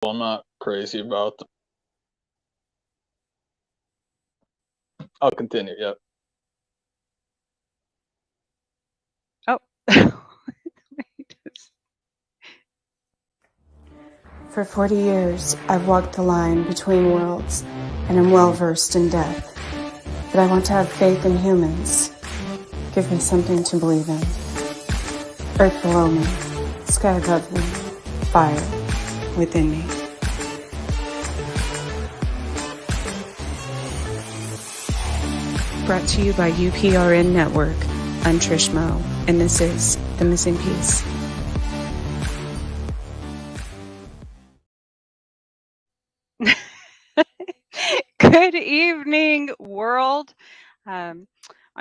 I'm not crazy about them. I'll continue. Yeah. Oh. For 40 years, I've walked the line between worlds and am well versed in death. But I want to have faith in humans. Give me something to believe in. Earth below me, sky above me, fire within me. Brought to you by UPRN Network. I'm Trish Moe, and this is The Missing Piece. Good evening, world. I'm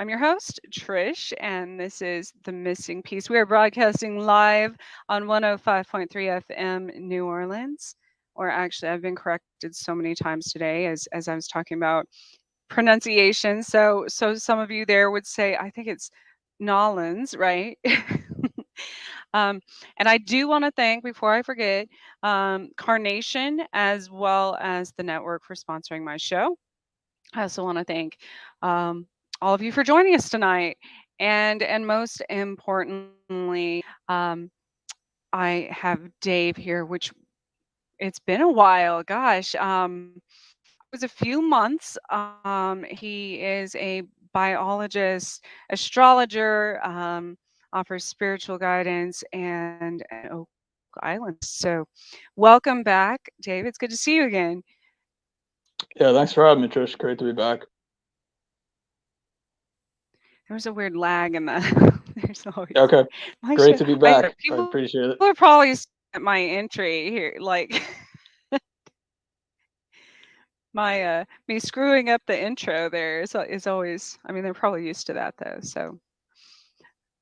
your host, Trish, and this is The Missing Piece. We are broadcasting live on 105.3 FM New Orleans. Or actually, I've been corrected so many times today as I was talking about pronunciation. So some of you there would say, I think it's Nolans, right? Um, and I do want to thank, before I forget, Carnation as well as the network for sponsoring my show. I also want to thank um, all of you for joining us tonight, and most importantly, I have Dave here, which it's been a while. Gosh, it was a few months. He is a biologist, astrologer, offers spiritual guidance, and an Oak Island. So, welcome back, Dave. It's good to see you again. Yeah. Thanks for having me, Trish. Great to be back. There was a weird lag in the. There's always Okay. my Great show. to be I back. I people appreciate it. are probably at my entry here, like my me screwing up the intro. There is always. I mean, they're probably used to that though. So,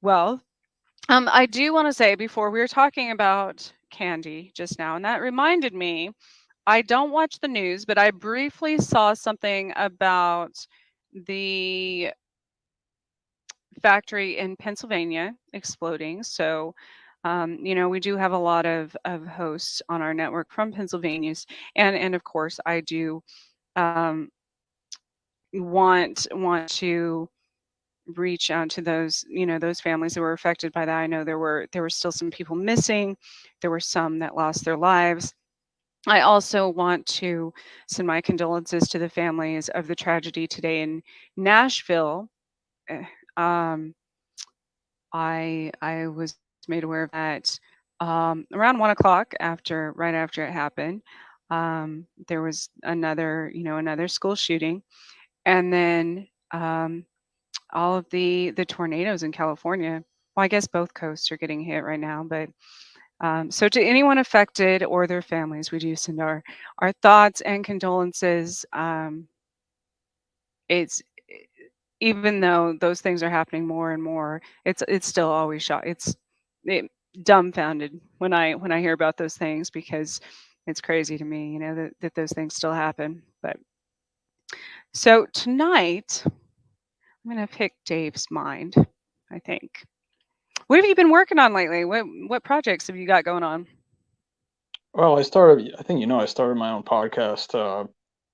well, I do want to say before we were talking about candy just now, and that reminded me. I don't watch the news, but I briefly saw something about the factory in Pennsylvania exploding. So, we do have a lot of hosts on our network from Pennsylvania's, and of course, I do um, want to reach out to those those families that were affected by that. I know there were still some people missing. There were some that lost their lives. I also want to send my condolences to the families of the tragedy today in Nashville. Eh, Um, I was made aware of that around 1 o'clock right after it happened. There was another school shooting, and then all of the tornadoes in California. Well, I guess both coasts are getting hit right now, but so to anyone affected or their families, we do send our thoughts and condolences. It's even though those things are happening more and more, it's still always it dumbfounded when I hear about those things because it's crazy to me, that those things still happen. But so tonight, I'm gonna pick Dave's mind, I think. What have you been working on lately? What projects have you got going on? Well, I started. I think I started my own podcast a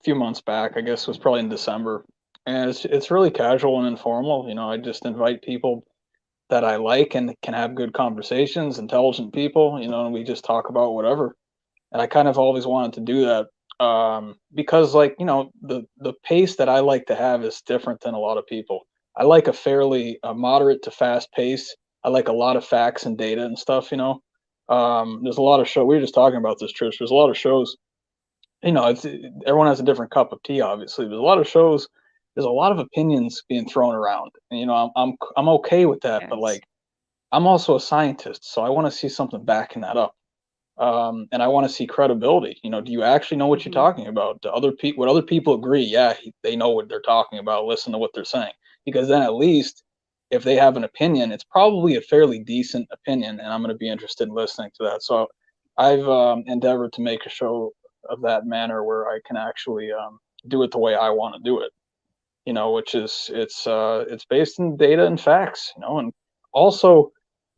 few months back. I guess it was probably in December, and it's really casual and informal. I just invite people that I like and can have good conversations, intelligent people. And we just talk about whatever. And I kind of always wanted to do that because, like, the pace that I like to have is different than a lot of people. I like a fairly moderate to fast pace. I like a lot of facts and data and stuff. There's a lot of show. We were just talking about this, Trish. There's a lot of shows. It's everyone has a different cup of tea. Obviously, there's a lot of shows. There's a lot of opinions being thrown around, and I'm okay with that. But Yes. like, I'm also a scientist, so I want to see something backing that up. And I want to see credibility. Do you actually know what you're Hmm. talking about? Do other people, what other people agree? Yeah, they know what they're talking about. Listen to what they're saying, because then at least if they have an opinion, it's probably a fairly decent opinion, and I'm going to be interested in listening to that. So I've endeavored to make a show of that manner where I can actually do it the way I want to do it. Which is it's based in data and facts. And also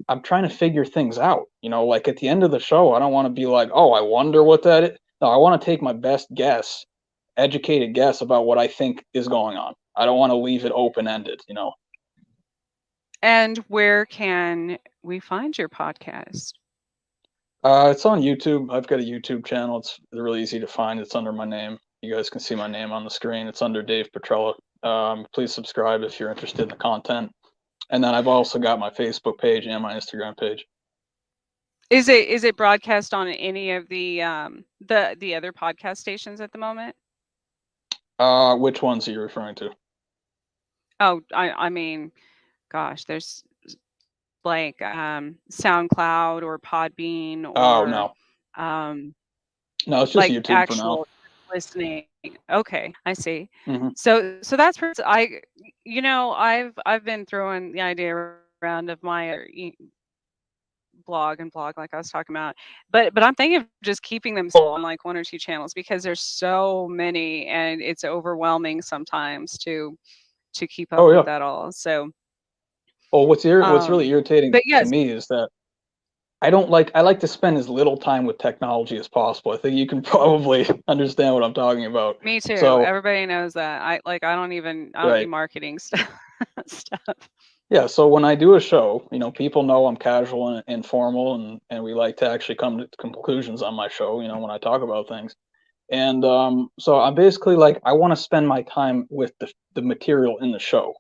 I'm trying to figure things out. Like at the end of the show, I don't want to be like, oh, I wonder what that is. No, I want to take my best guess, educated guess about what I think is going on. I don't want to leave it open ended. And where can we find your podcast? It's on YouTube. I've got a YouTube channel. It's really easy to find. It's under my name. You guys can see my name on the screen. It's under Dave Petrella. Please subscribe if you're interested in the content. And then I've also got my Facebook page and my Instagram page. Is it broadcast on any of the other podcast stations at the moment? Which ones are you referring to? Oh, I mean, gosh, there's like SoundCloud or Podbean Oh or no, um no, it's just like YouTube for now. actual listening. Okay, I see. Hmm. So that's I've been throwing the idea around of my blog like I was talking about, but I'm thinking of just keeping them on like one or two channels because there's so many and it's overwhelming sometimes to keep up Oh with yeah. that all. So Well, what's really irritating but to yes, me is that I like to spend as little time with technology as possible. I think you can probably understand what I'm talking about. me too. So, Everybody knows that. I don't do right. marketing stuff. Yeah, so when I do a show, people know I'm casual and informal, and we like to actually come to conclusions on my show, when I talk about things. And so I'm basically like, I want to spend my time with the material in the show.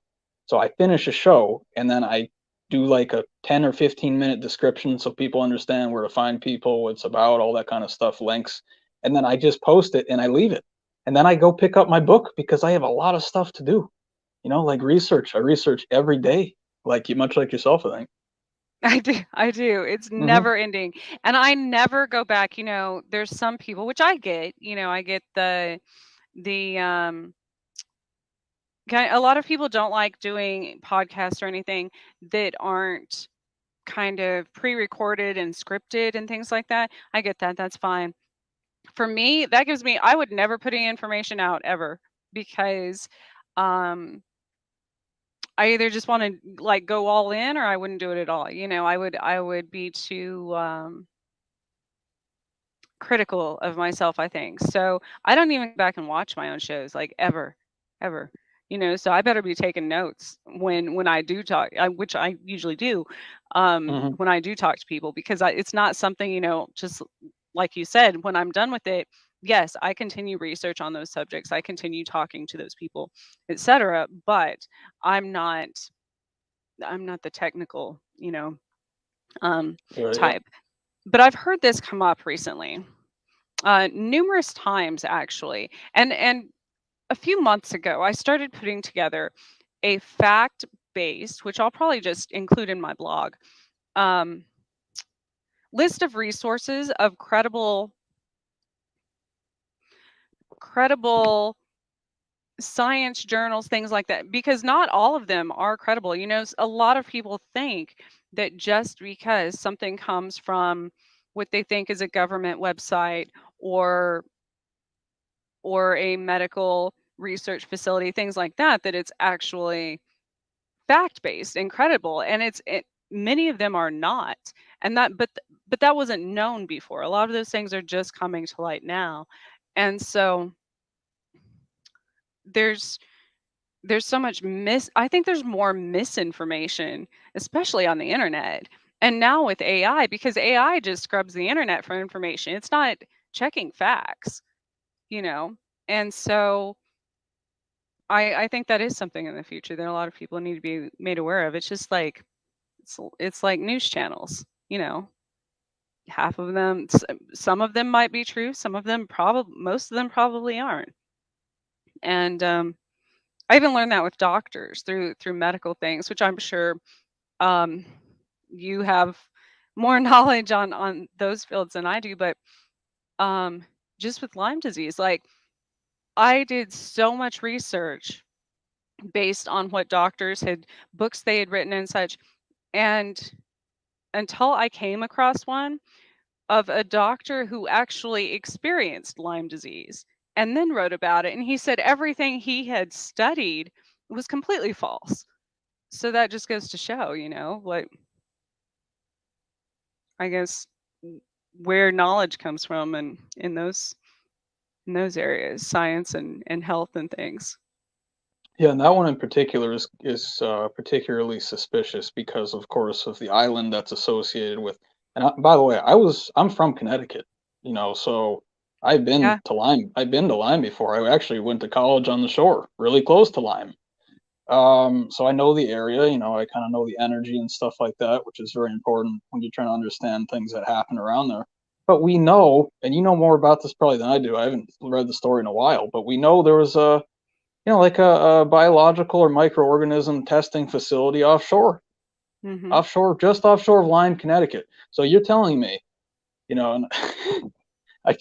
So I finish a show and then I do like a 10 or 15-minute description so people understand where to find people, what it's about, all that kind of stuff, links. And then I just post it and I leave it. And then I go pick up my book because I have a lot of stuff to do, like research. I research every day, much like yourself, I think. I do. It's Hmm. never ending. And I never go back. There's some people, which I get, I get the a lot of people don't like doing podcasts or anything that aren't kind of pre-recorded and scripted and things like that. I get that. That's fine. For me, I would never put any information out ever because um I either just want to like go all in or I wouldn't do it at all. I would be too critical of myself, I think. So I don't even go back and watch my own shows like ever, ever. So I better be taking notes when I do talk, which I usually do, Hmm. when I do talk to people because it's not something just like you said. When I'm done with it, yes, I continue research on those subjects. I continue talking to those people, etc. But I'm not I'm not the technical, Right, yeah. type. But I've heard this come up recently, numerous times actually, and a few months ago, I started putting together a fact-based, which I'll probably just include in my blog, um, list of resources of credible science journals, things like that, because not all of them are credible. A lot of people think that just because something comes from what they think is a government website or a medical research facility, things like that, that it's actually fact based and credible. And many of them are not. And but that wasn't known before. A lot of those things are just coming to light now. And so there's so much I think there's more misinformation, especially on the internet. And now with AI, because AI just scrubs the internet for information. It's not checking facts, you know. And so I think that is something in the future that a lot of people need to be made aware of. It's just like it's like news channels, half of them, some of them might be true, some of them probably, most of them probably aren't. And I even learned that with doctors through medical things, which I'm sure um, you have more knowledge on those fields than I do. But um, just with Lyme disease, like I did so much research based on what doctors had books they had written and such, and until I came across one of a doctor who actually experienced Lyme disease and then wrote about it. And he said everything he had studied was completely false. So that just goes to show, what I guess, where knowledge comes from, and in those areas, science and health and things. Yeah, and that one in particular is particularly suspicious because, of course, of the island that's associated with. And by the way, I'm from Connecticut, so Yeah. I've been to Lyme before. I actually went to college on the shore, really close to Lyme. So I know the area. I kind of know the energy and stuff like that, which is very important when you're trying to understand things that happen around there. But we know, and you know more about this probably than I do. I haven't read the story in a while, but we know there was like a biological or microorganism testing facility Hmm. just offshore of Lyme, Connecticut. So you're telling me, and I,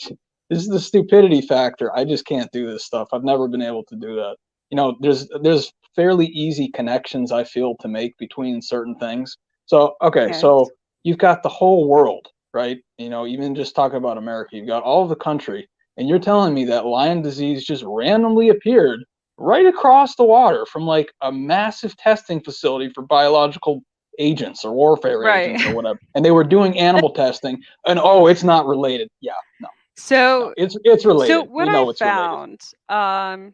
this is the stupidity factor. I just can't do this stuff. I've never been able to do that. There's fairly easy connections I feel to make between certain things. So okay, Yes. so you've got the whole world, right? Even just talking about America, you've got all of the country, and you're telling me that Lyme disease just randomly appeared right across the water from like a massive testing facility for biological agents or warfare Right. agents or whatever, and they were doing animal testing, and oh, it's not related. Yeah, no, no, So it's so related. what We I know it's related. found,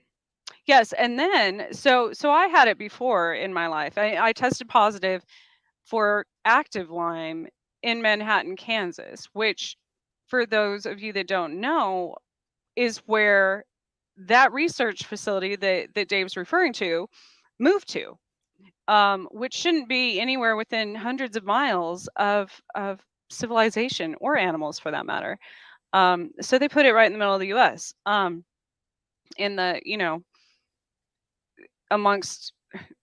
yes, and then so I had it before in my life. I tested positive for active Lyme in Manhattan, Kansas, which, for those of you that don't know, is where that research facility that Dave's referring to moved to, which shouldn't be anywhere within hundreds of miles of civilization or animals for that matter. So they put it right in the middle of the U.S. In the amongst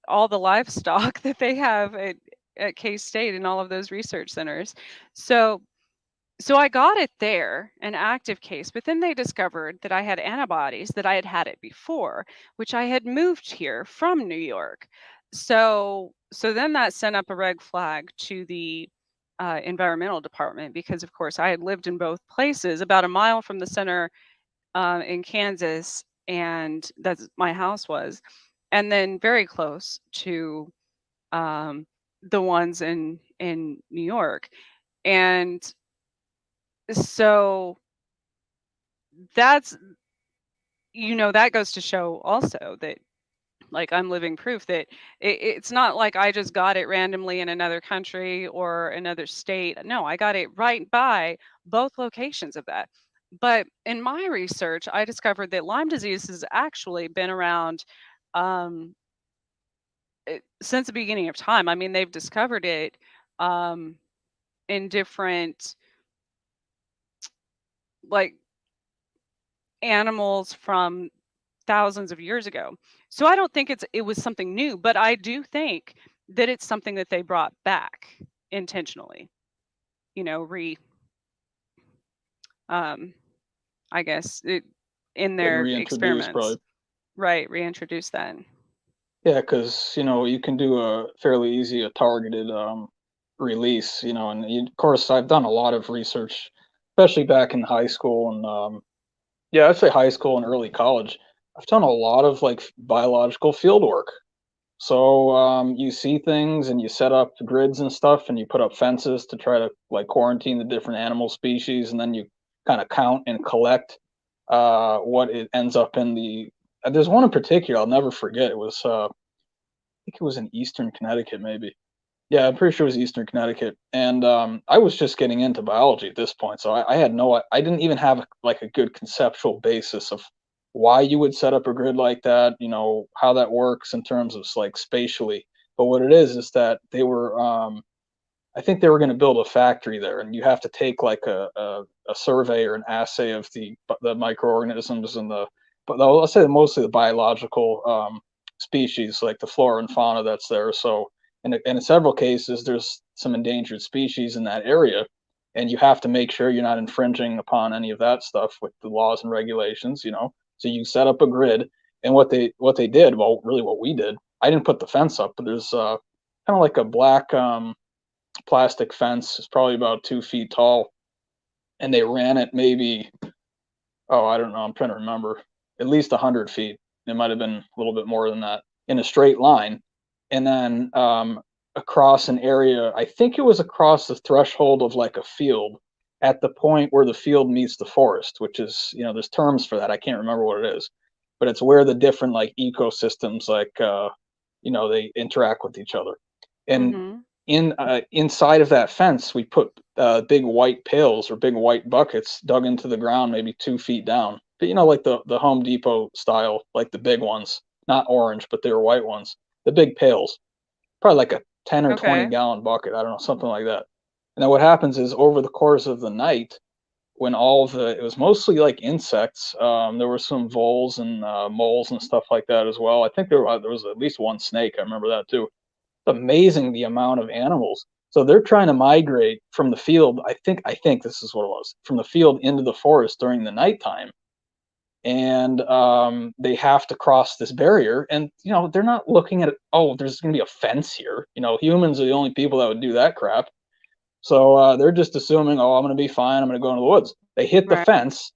all the livestock that they have at K-State and all of those research centers. So so I got it there, an active case, but then they discovered that I had antibodies, that I had had it before, which I had moved here from New York. So then that sent up a red flag to the environmental department, because of course I had lived in both places, about a mile from the center in Kansas, and that's my house was, and then very close to um, the ones in New York. And so that's that goes to show also that, like, I'm living proof that it's not like I just got it randomly in another country or another state. No, I got it right by both locations of that. But in my research, I discovered that Lyme disease has actually been around um, since the beginning of time. I mean, they've discovered it um, in different, like, animals from thousands of years ago. So I don't think it was something new, but I do think that it's something that they brought back intentionally. You know, re um I guess in Like their reintroduced, experiments. probably. Right, reintroduce that. Yeah, because you can do a fairly easy, a targeted release. And of course I've done a lot of research, especially back in high school and yeah, I'd say high school and early college. I've done a lot of like biological field work. So you see things and you set up grids and stuff, and you put up fences to try to like quarantine the different animal species, and then you kind of count and collect what it ends up in the. There's one in particular I'll never forget. It was I think it was in Eastern Connecticut, maybe. Yeah, I'm pretty sure it was Eastern Connecticut, and I was just getting into biology at this point, so I had I didn't even have like a good conceptual basis of why you would set up a grid like that, how that works in terms of like spatially. But what it is that they were, I think they were going to build a factory there, and you have to take like a survey or an assay of the microorganisms and but let's say mostly the biological species, like the flora and fauna that's there. So in several cases, there's some endangered species in that area, and you have to make sure you're not infringing upon any of that stuff with the laws and regulations. So you set up a grid, and what they did, well, really what we did, I didn't put the fence up, but there's kind of like a black plastic fence. It's probably about 2 feet tall, and they ran it maybe, oh, I don't know, I'm trying to remember, at least 100 feet. It might have been a little bit more than that in a straight line, and then across an area. I think it was across the threshold of like a field at the point where the field meets the forest, which is, there's terms for that. I can't remember what it is, but it's where the different like ecosystems like they interact with each other. And Mm-hmm. inside of that fence, we put big white pails or big white buckets dug into the ground, maybe 2 feet down. But like the Home Depot style, like the big ones, not orange, but they were white ones. The big pails, probably like a 10 or 20 Okay. gallon bucket. I don't know, something like that. And then what happens is over the course of the night, when it was mostly like insects. There were some voles and moles and stuff like that as well. I think there was at least one snake. I remember that too. It's amazing the amount of animals. So they're trying to migrate from the field. I think this is what it was, from the field into the forest during the nighttime, and they have to cross this barrier. And they're not looking at, oh, there's going to be a fence here. Humans are the only people that would do that crap. So they're just assuming, oh, I'm going to be fine. I'm going to go into the woods. They hit the Right. fence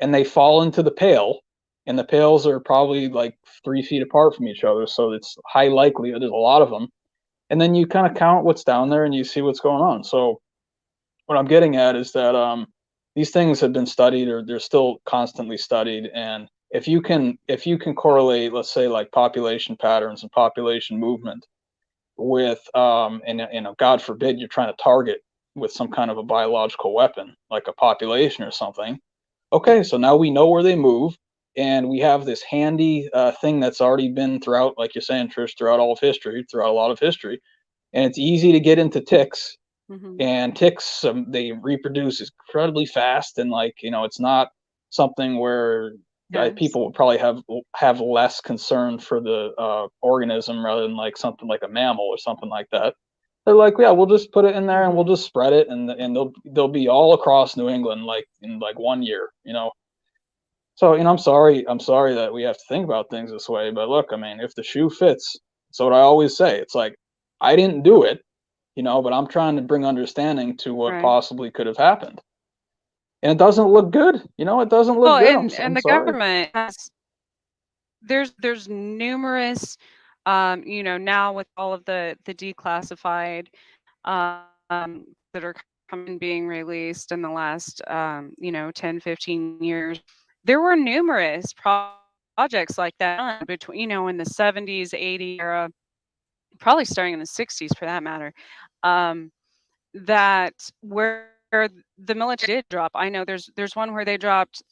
and they fall into the pail. And the pails are probably like 3 feet apart from each other. So it's high likelihood there's a lot of them. And then you kind of count what's down there and you see what's going on. So what I'm getting at is that these things have been studied, or they're still constantly studied. And if you can correlate, let's say, like population patterns and population movement with and God forbid you're trying to target with some kind of a biological weapon like a population or something. Okay, so now we know where they move, and we have this handy thing that's already been throughout, like you're saying, Trish, throughout all of history, throughout a lot of history, and it's easy to get into ticks. Mm-hmm. And ticks, they reproduce incredibly fast, and like it's not something where Yes. people would probably have less concern for the organism rather than like something like a mammal or something like that. They're like, yeah, we'll just put it in there and we'll Mm-hmm. just spread it, and they'll be all across New England like in like one year. So I'm sorry that we have to think about things this way, but look, I mean, if the shoe fits, so what I always say, it's like I didn't do it, but I'm trying to bring understanding to what Right. possibly could have happened. And it doesn't look good. It doesn't look Well, good. and I'm the sorry. government has there's numerous now with all of the declassified that are coming being released in the last 10 15 years. There were numerous projects like that between in the 70s 80s era, probably starting in the 60s for that matter, um, that where the military did drop. I know there's one where they dropped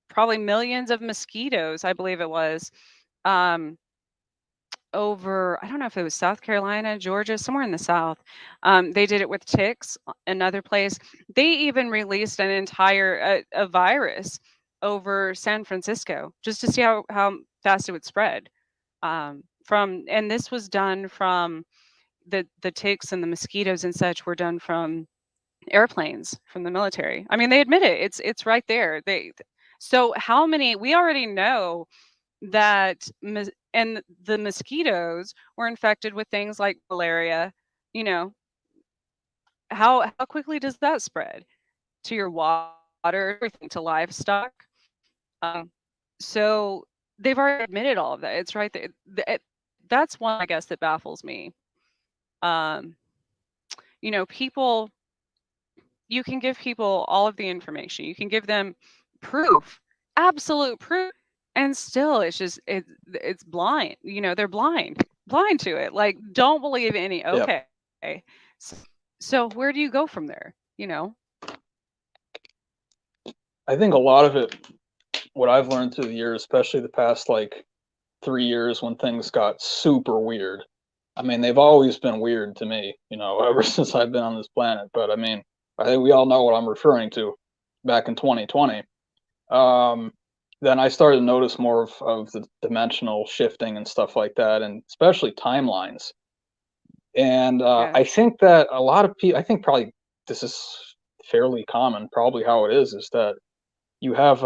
probably millions of mosquitoes, I believe it was, um, over, I don't know if it was South Carolina, Georgia, somewhere in the South. They did it with ticks. Another place, they even released an entire a virus over San Francisco just to see how fast it would spread. And this was done from the ticks and the mosquitoes and such were done from airplanes from the military. I mean, they admit it. It's right there. So how many, we already know that and the mosquitoes were infected with things like malaria. You know, how quickly does that spread to your water, everything, to livestock? Um, so they've already admitted all of that. It's right there. That's one, I guess, that baffles me. Um, people, you can give people all of the information. You can give them proof, absolute proof, and still it's blind. They're blind to it. Like, don't believe any. Yep. Okay. So, so where do you go from there? I think a lot of it, what I've learned through the years, especially the past like 3 years when things got super weird. I mean, they've always been weird to me, ever since I've been on this planet. But I mean, I think we all know what I'm referring to back in 2020. Um, then I started to notice more of the dimensional shifting and stuff like that, and especially timelines. And I Yes. think that a lot of people, I think probably this is fairly common, probably how it is that you have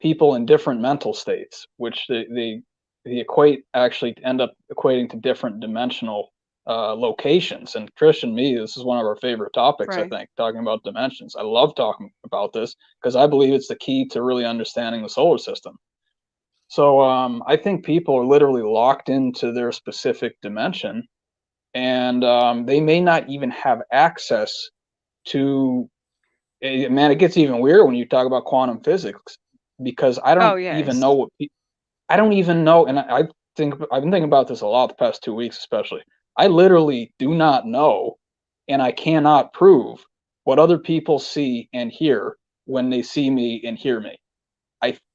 people in different mental states, which they equate actually end up equating to different dimensional locations. And Trish and me, this is one of our favorite topics. I Right. think talking about dimensions. I love talking about this because I believe it's the key to really understanding the solar system. So I think people are literally locked into their specific dimension, and they may not even have access to. Man, it gets even weirder when you talk about quantum physics because I Oh, don't even yes. know I don't even know, and I think I've been thinking about this a lot the past 2 weeks, especially. I literally do not know, and I cannot prove what other people see and hear when they see me and hear me.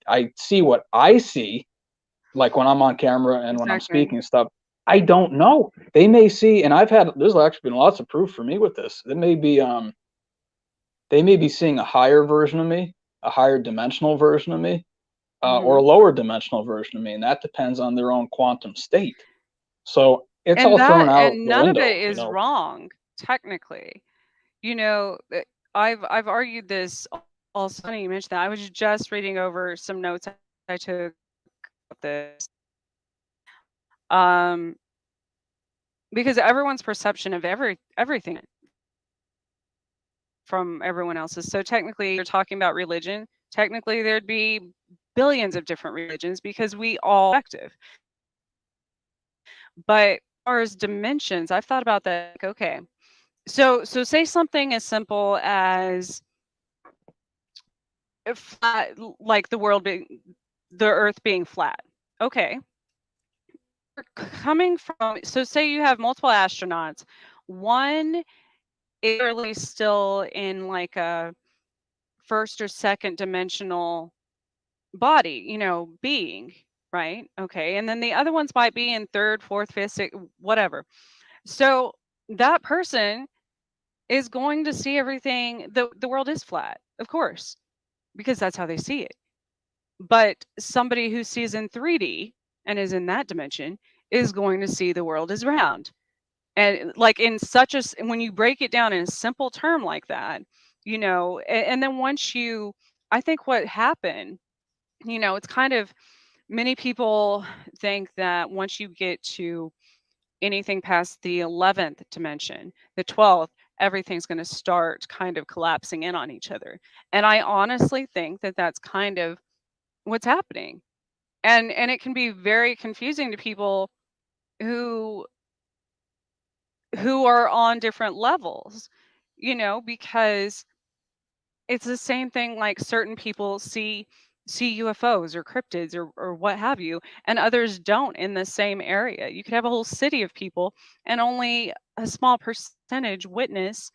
I see what I see, like when I'm on camera and when I'm Exactly. speaking and stuff. I don't know. They may see, and there's actually been lots of proof for me with this. They may be seeing a higher version of me, a higher dimensional version of me, or Hmm. a lower dimensional version of me, and that depends on their own quantum state. So it's And all thrown that out and the none of it window, you is know. wrong, technically. You know, I've argued this also. Funny you mentioned that. I was just reading over some notes I took about this. Um, because everyone's perception of everything from everyone else's. So technically, you're talking about religion. Technically, there'd be billions of different religions because we all active. But as far as dimensions, I've thought about that. Like, okay, so say something as simple as flat, like the Earth being flat. Okay, coming from, so say you have multiple astronauts. One is literally still in like a first or second dimensional body, being, right? Okay. And then the other ones might be in third, fourth, fifth, sixth, whatever. So that person is going to see everything. The world is flat, of course, because that's how they see it. But somebody who sees in 3D and is in that dimension is going to see the world as round. And like in such a, when you break it down in a simple term like that, and then once I think what happened, it's kind of, many people think that once you get to anything past the 11th dimension, the 12th, everything's going to start kind of collapsing in on each other. And I honestly think that that's kind of what's happening. And it can be very confusing to people who are on different levels, because it's the same thing, like certain people see UFOs or cryptids or what have you, and others don't in the same area. You could have a whole city of people and only a small percentage witness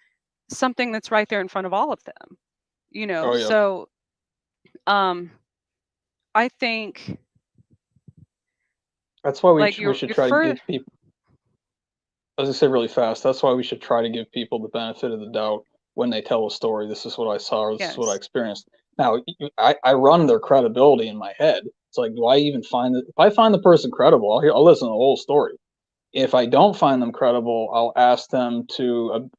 something that's right there in front of all of them. Oh yeah, So um I think that's why like we should try to give people. As I say really fast, that's why we should try to give people the benefit of the doubt when they tell a story. This is what I saw, or this is what I yes, experienced. Now, I run their credibility in my head. It's like, do I even find it? If I find the person credible, I'll listen to the whole story. If I don't find them credible, I'll ask them to,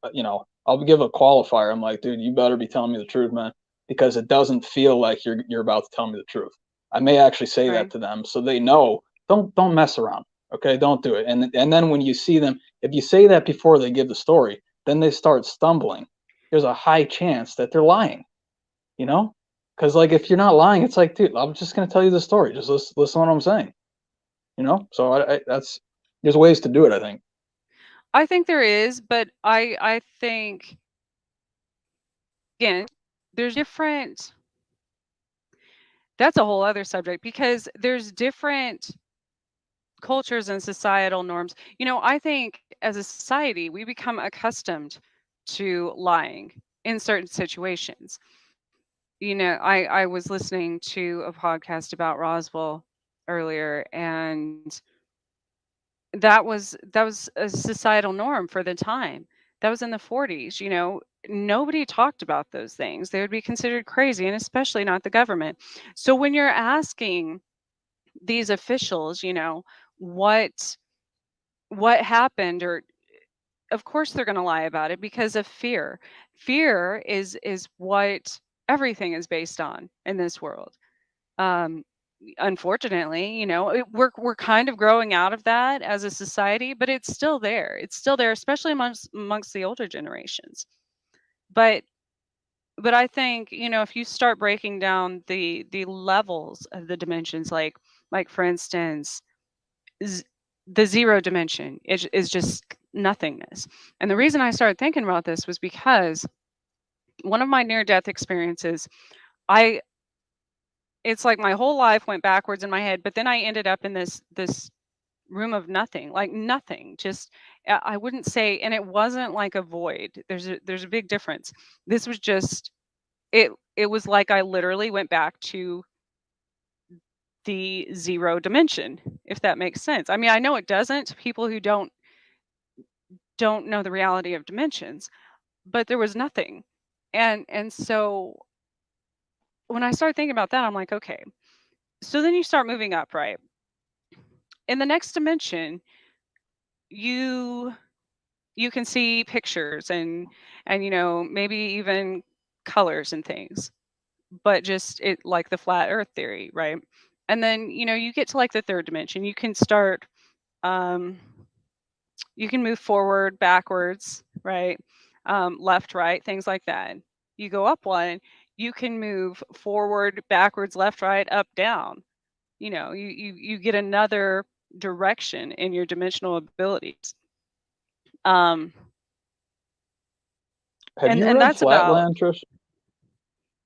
I'll give a qualifier. I'm like, dude, you better be telling me the truth, man, because it doesn't feel like you're about to tell me the truth. I may actually say that right. to them so they know. Don't mess around. Okay, don't do it. And then when you see them, if you say that before they give the story, then they start stumbling. There's a high chance that they're lying. You know, because like if you're not lying, it's like, dude, I'm just gonna tell you the story. Just listen to what I'm saying. So that's there's ways to do it. I think. I think there is, but I think, again, there's different, that's a whole other subject because there's different cultures and societal norms. I think as a society, we become accustomed to lying in certain situations. I was listening to a podcast about Roswell earlier, and that was a societal norm for the time. That was in the 40s. Nobody talked about those things. They would be considered crazy, and especially not the government. So when you're asking these officials, what what happened, or of course they're going to lie about it because of fear. Fear is what everything is based on in this world. um Unfortunately, we're kind of growing out of that as a society, but it's still there, especially amongst the older generations. But but I think, if you start breaking down the levels of the dimensions, like Like, for instance, the zero dimension is just nothingness. And the reason I started thinking about this was because one of my near death experiences, I it's like my whole life went backwards in my head, but then I ended up in this room of nothing, like nothing. Just I wouldn't say, and it wasn't like a void. There's a big difference. This was just it was like I literally went back to the zero dimension, if that makes sense. I mean, I know it doesn't. People who don't know the reality of dimensions, but there was nothing. And so when I started thinking about that, I'm like, okay. So then you start moving up, right? In the next dimension, you you can see pictures and maybe even colors and things, but just it like the flat earth theory, right? And then you get to like the third dimension. You can start um you can move forward, backwards, right? Left, right, things like that. You go up one, you can move forward, backwards, left, right, up, down. You get another direction in your dimensional abilities. Um, Have you and read that's about. Flatland, Trish?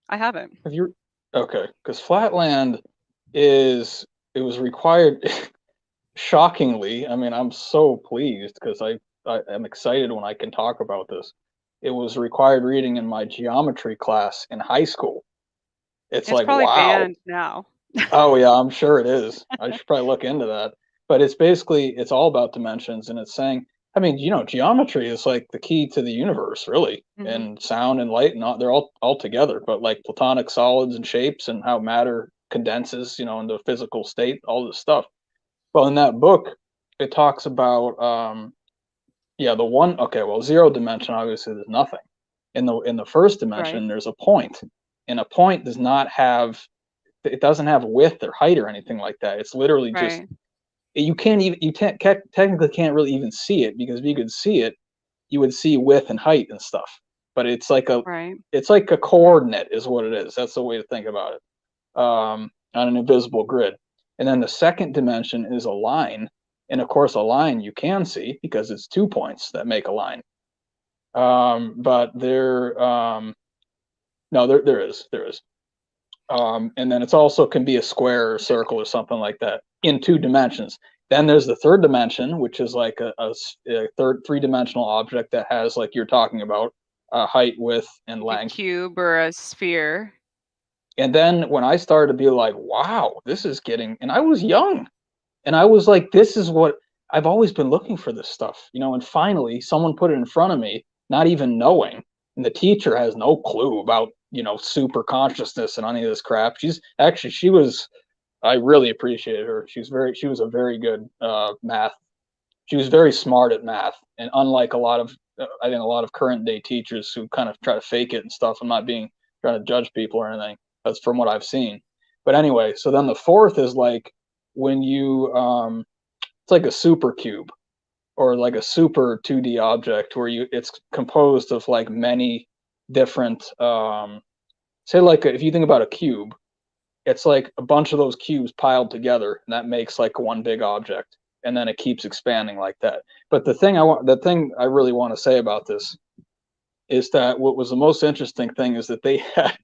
I haven't. Have you? Okay, because Flatland it was required. Shockingly, I mean, I'm so pleased because I am excited when I can talk about this. It was required reading in my geometry class in high school. It's It's like, probably wow. banned now. Oh yeah, I'm sure it is. I should probably look into that. But it's basically it's all about dimensions, and it's saying, I mean, geometry is like the key to the universe, really, Hmm. and sound and light, and they're all together. But like platonic solids and shapes, and how matter condenses, into a physical state, all this stuff. Well, in that book, it talks about yeah, the one okay, well, zero dimension obviously there's nothing. In the first Right. dimension, there's a point. And a point doesn't have width or height or anything like that. It's literally just Right. technically can't really even see it, because if you could see it, you would see width and height and stuff. But Right. it's like a coordinate is what it is. That's the way to think about it. On an invisible grid. And then the second dimension is a line. And of course, a line you can see because it's 2 points that make a line. But no, there is. And then it's also can be a square or circle or something like that in 2 dimensions. Then there's the third dimension, which is like a third three-dimensional object that has, like you're talking about, height, width, and A length. cube or a sphere. And then when I started to be like, wow, this is getting, and I was young, and I was like, this is what I've always been looking for, this stuff, and finally someone put it in front of me, not even knowing. And the teacher has no clue about, super consciousness and any of this crap. I really appreciated her. She was a very good math. She was very smart at math. And unlike I think a lot of current day teachers who kind of try to fake it and stuff, I'm not trying to judge people or anything. That's from what I've seen. But anyway, so then the fourth is like when it's like a super cube or like a super 2D object where it's composed of like many different, say like if you think about a cube, it's like a bunch of those cubes piled together, and that makes like one big object, and then it keeps expanding like that. But the thing I really want to say about this is that what was the most interesting thing is that they had,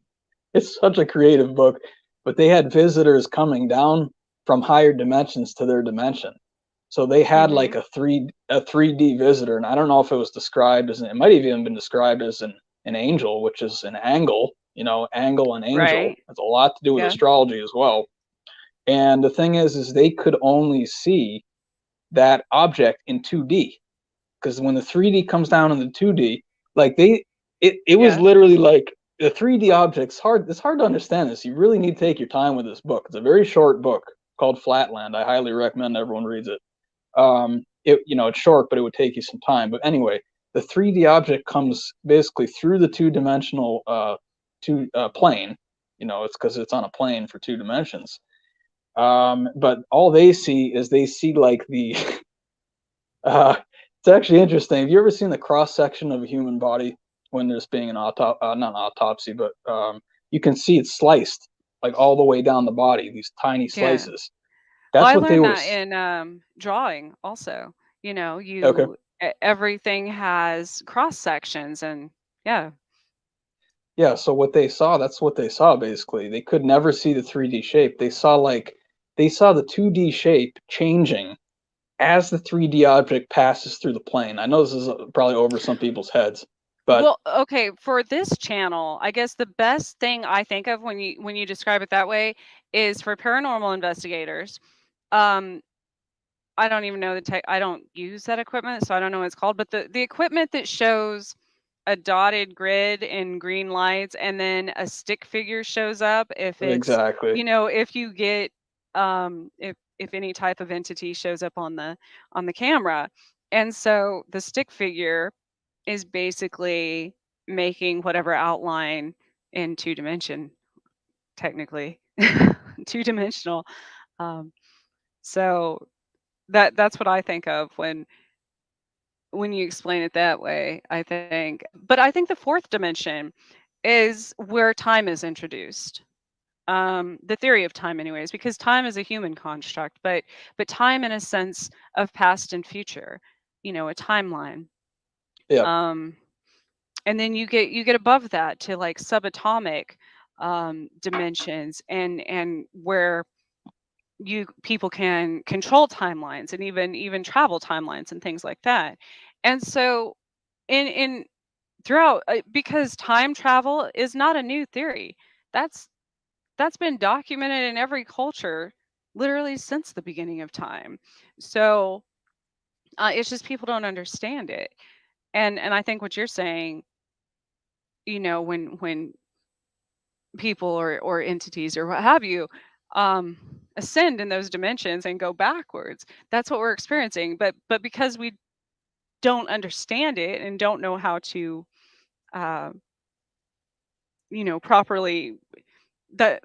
it's such a creative book, but they had visitors coming down from higher dimensions to their dimension. So they had like Hmm. a 3D visitor, and I don't know if it was described as it might have even been described as an angel, which is an angle, angle and angel. Right. It's a lot to do with Yeah. astrology as well. And the thing is they could only see that object in 2D, because when the 3D comes down in the 2D, like it was Yeah. literally like the 3D objects hard. It's hard to understand this. You really need to take your time with this book. It's a very short book called Flatland. I highly recommend everyone reads it. It's short, but it would take you some time. But anyway, the 3D object comes basically through the two-dimensional plane. It's because it's on a plane for 2 dimensions. But all they see like the it's actually interesting. Have you ever seen the cross section of a human body when there's being not an autopsy, but you can see it's sliced like all the way down the body, these tiny Yeah. slices. Well, That's I what they learned were. that in drawing also. You know, Okay. everything has cross sections, and yeah. Yeah, so what they saw, that's what they saw basically. They could never see the 3D shape. They saw the 2D shape changing as the 3D object passes through the plane. I know this is probably over some people's heads, but Well, okay, for this channel, I guess the best thing I think of when you describe it that way is for paranormal investigators. Um, I don't even know the tech. I don't use that equipment, so I don't know what it's called. But the equipment that shows a dotted grid and green lights, and then a stick figure shows up. If it's, exactly. if you get, if any type of entity shows up on the camera, and so the stick figure is basically making whatever outline in two dimension, technically, two dimensional. Um, so that's what I think of when you explain it that way, I think. But I think the fourth dimension is where time is introduced. The theory of time, anyways, because time is a human construct, but time in a sense of past and future, a timeline. Yeah. Um, and then you get above that to like subatomic dimensions, and where you people can control timelines and even travel timelines and things like that. And so in throughout, because time travel is not a new theory. That's been documented in every culture literally since the beginning of time. So it's just people don't understand it. And I think what you're saying, when people or entities or what have you um ascend in those dimensions and go backwards, that's what we're experiencing. But because we don't understand it and don't know how to uh properly, that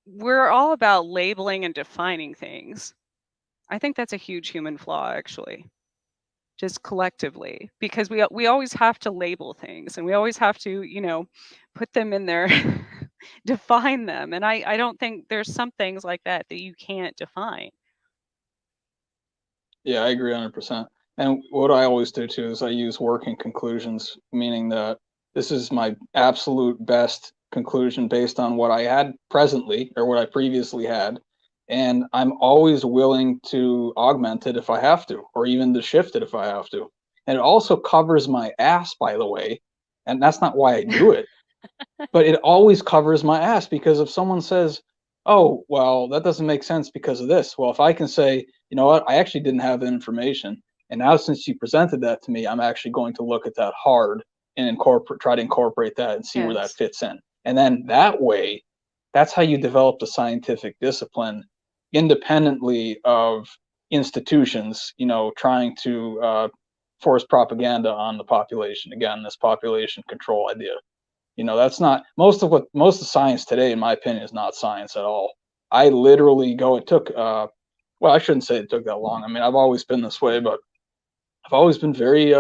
we're all about labeling and defining things. I think that's a huge human flaw, actually, just collectively, because we always have to label things, and we always have to, put them in there, define them. And I don't think there's some things like that you can't define. Yeah, I agree 100%. And what I always do too is I use working conclusions, meaning that this is my absolute best conclusion based on what I had presently or what I previously had. And I'm always willing to augment it if I have to, or even to shift it if I have to. And it also covers my ass, by the way. And that's not why I do it, but it always covers my ass because if someone says, "Oh, well, that doesn't make sense because of this," well, if I can say, "You know what? I actually didn't have the information, and now since you presented that to me, I'm actually going to look at that hard and try to incorporate that and see where that Yes. fits in." And then that way, that's how you develop the scientific discipline independently of institutions, trying to force propaganda on the population. Again, this population control idea. That's not most of science today, in my opinion, is not science at all. I literally go, it took, well, I shouldn't say it took that long. I mean, I've always been this way, but I've always been very,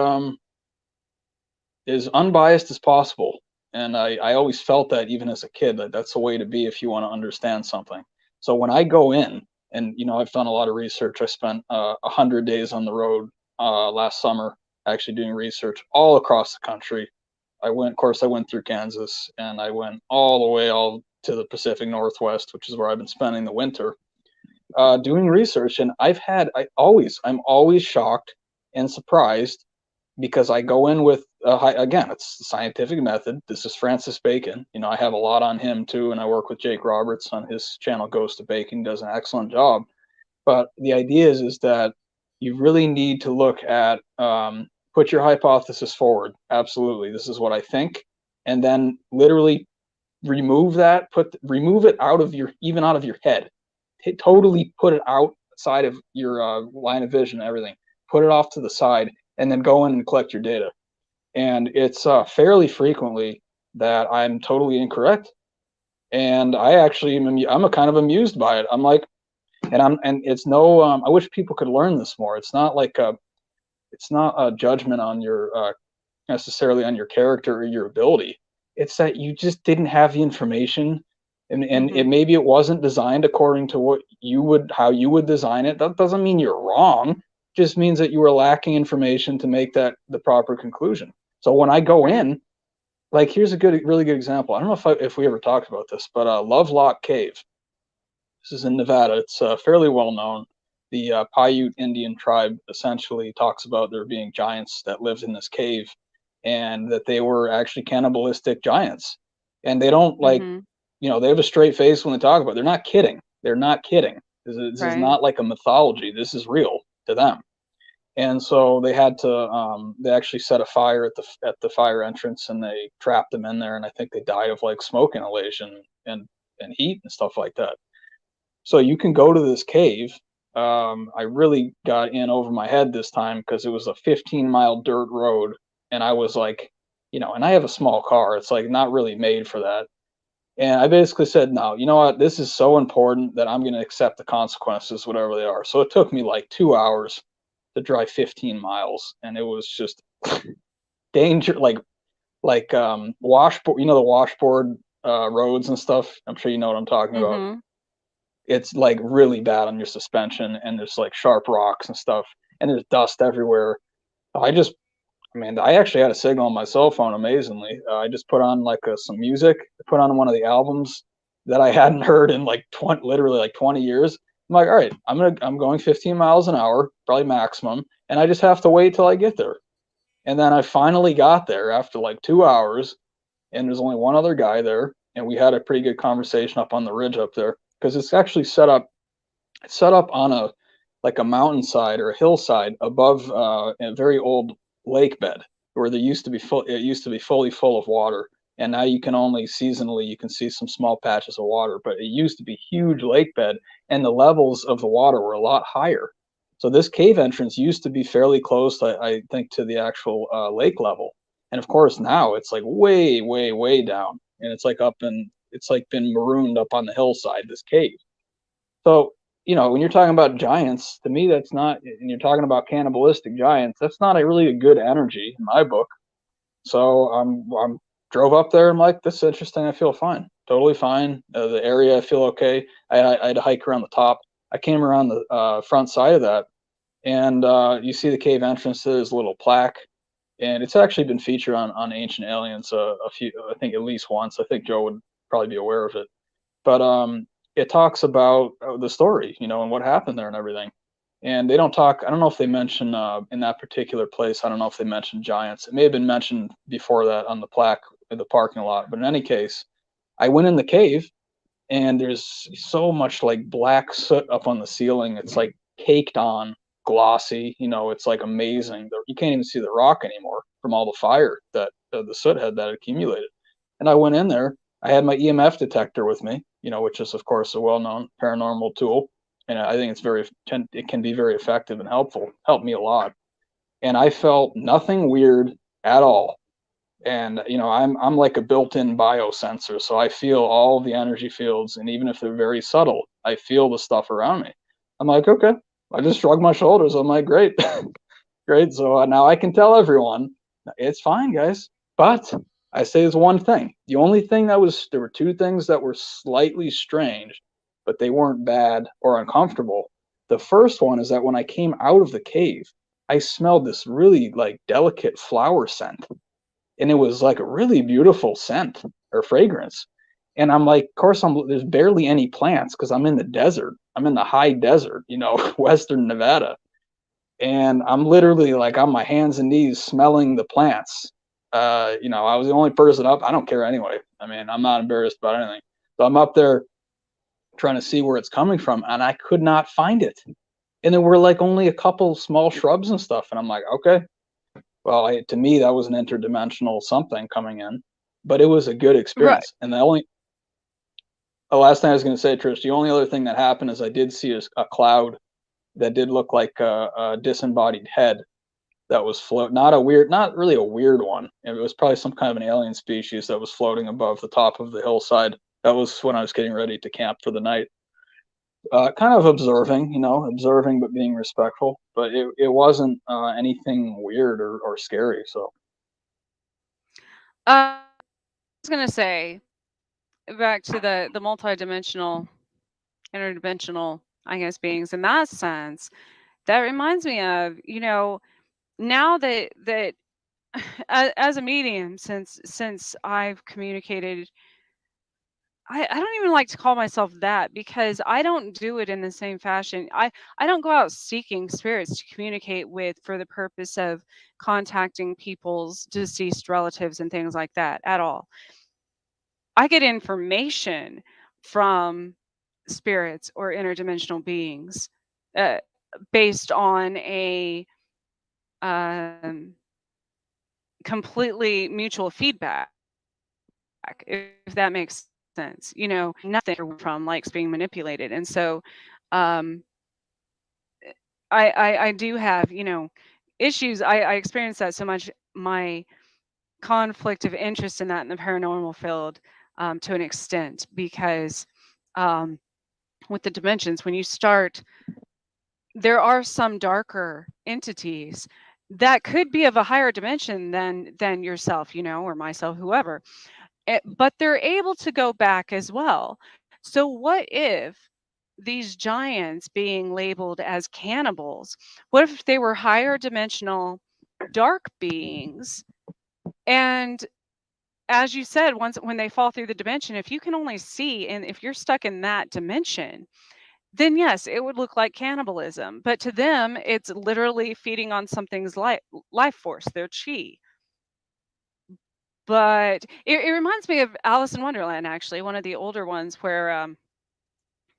as unbiased as possible. And I always felt that even as a kid, that that's the way to be if you want to understand something. So when I go in, and, I've done a lot of research. I spent 100 days on the road last summer, actually doing research all across the country. Of course, I went through Kansas and I went all to the Pacific Northwest, which is where I've been spending the winter, doing research. And I'm always shocked and surprised because I go in with, again, it's the scientific method. This is Francis Bacon. I have a lot on him too. And I work with Jake Roberts on his channel, Goes to Bacon. He does an excellent job. But the idea is that you really need to look at, put your hypothesis forward. Absolutely, this is what I think, and then literally remove it out of your head. Totally put it outside of your line of vision and everything. Put it off to the side, and then go in and collect your data. And it's fairly frequently that I'm totally incorrect, and I'm a kind of amused by it. I'm like, and it's no, I wish people could learn this more. It's not a judgment on your necessarily on your character or your ability. It's that you just didn't have the information and it Mhm. maybe it wasn't designed according to what you would how you would design it. That doesn't mean you're wrong. It just means that you were lacking information to make that the proper conclusion. So when I go Right. in, like here's a really good example. I don't know if we ever talked about this, but Lovelock Cave. This is in Nevada. It's fairly well known. The Paiute Indian tribe essentially talks about there being giants that lived in this cave, and that they were actually cannibalistic giants. And they don't like, Mhm. they have a straight face when they talk about it. They're not kidding. They're not kidding. This is Right. not like a mythology. This is real to them. And so they had to they actually set a fire at the fire entrance, and they trapped them in there, and I think they died of like smoke inhalation and heat and stuff like that. So you can go to this cave. I really got in over my head this time because it was a 15-mile dirt road, and I was like, and I have a small car. It's like not really made for that. And I basically said, no, you know what? This is so important that I'm going to accept the consequences, whatever they are. So it took me like 2 hours to drive 15 miles, and it was just danger, like washboard, the washboard roads and stuff. I'm sure you know what I'm talking about. Mhm. It's like really bad on your suspension, and there's like sharp rocks and stuff, and there's dust everywhere. I just, I mean, I actually had a signal on my cell phone. Amazingly, I just put on like some music. I put on one of the albums that I hadn't heard in like 20, literally like 20 years. I'm like, all right, I'm going 15 miles an hour, probably maximum, and I just have to wait till I get there. And then I finally got there after like 2 hours, and there's only one other guy there, and we had a pretty good conversation up on the ridge up there because it's actually set up on a like a mountainside or a hillside above a very old lake bed where there used to be it used to be fully full of water, and now you can only seasonally you can see some small patches of water, but it used to be huge lake bed, and the levels of the water were a lot higher. So this cave entrance used to be fairly close, I think, to the actual lake level, and of course now it's like way down, and it's like been marooned up on the hillside, this cave. So, when you're talking about giants, to me, that's not, and you're talking about cannibalistic giants, that's not a really a good energy in my book. So I'm drove up there. I'm like, this is interesting. I feel fine, totally fine. The area, I feel okay. I had to hike around the top. I came around the front side of that, and you see the cave entrance. There's a little plaque, and it's actually been featured on Ancient Aliens a few, I think at least once. I think Joe would probably be aware of it, but it talks about the story, and what happened there and everything. And they don't talk. I don't know if they mention in that particular place. I don't know if they mentioned giants. It may have been mentioned before that on the plaque in the parking lot. But in any case, I went in the cave, and there's so much like black soot up on the ceiling. It's like caked on, glossy. It's like amazing. You can't even see the rock anymore from all the fire that the soot had that accumulated. And I went in there. I had my EMF detector with me, which is of course a well-known paranormal tool, and I think it can be very effective and helpful. Helped me a lot, and I felt nothing weird at all. And I'm like a built-in biosensor, so I feel all the energy fields, and even if they're very subtle, I feel the stuff around me. I'm like, okay. I just shrug my shoulders. I'm like, great. Great. So now I can tell everyone it's fine, guys. But I say there's one thing. The only thing there were two things that were slightly strange, but they weren't bad or uncomfortable. The first one is that when I came out of the cave, I smelled this really like delicate flower scent, and it was like a really beautiful scent or fragrance. And I'm like, of course, there's barely any plants because I'm in the desert. I'm in the high desert, Western Nevada, and I'm literally like on my hands and knees smelling the plants. I was the only person up. I don't care anyway. I mean, I'm not embarrassed about anything. So I'm up there trying to see where it's coming from, and I could not find it. And there were like only a couple small shrubs and stuff, and I'm like, okay, well, to me that was an interdimensional something coming in, but it was a good Right. experience. And the last thing I was going to say, Trish, the only other thing that happened is I did see a cloud that did look like a disembodied head that was not really a weird one. It was probably some kind of an alien species that was floating above the top of the hillside. That was when I was getting ready to camp for the night. Kind of observing, observing but being respectful. But it wasn't anything weird or scary. So I was gonna say back to the multidimensional, interdimensional, I guess, beings in that sense, that reminds me of, now that as a medium, since I've communicated, I don't even like to call myself that because I don't do it in the same fashion. I don't go out seeking spirits to communicate with for the purpose of contacting people's deceased relatives and things like that at all. I get information from spirits or interdimensional beings, uh, based on a um, completely mutual feedback, if that makes sense. Nothing from likes being manipulated. And so um, I do have, issues. I experience that so much. My conflict of interest in that in the paranormal field, to an extent, because um, with the dimensions, when you start, there are some darker entities that could be of a higher dimension than yourself, or myself, whoever. But they're able to go back as well. So what if these giants being labeled as cannibals, what if they were higher dimensional dark beings? And as you said, once when they fall through the dimension, if you can only see, and if you're stuck in that dimension, then yes, it would look like cannibalism. But to them, it's literally feeding on something's life force, their chi. But it reminds me of Alice in Wonderland, actually, one of the older ones where,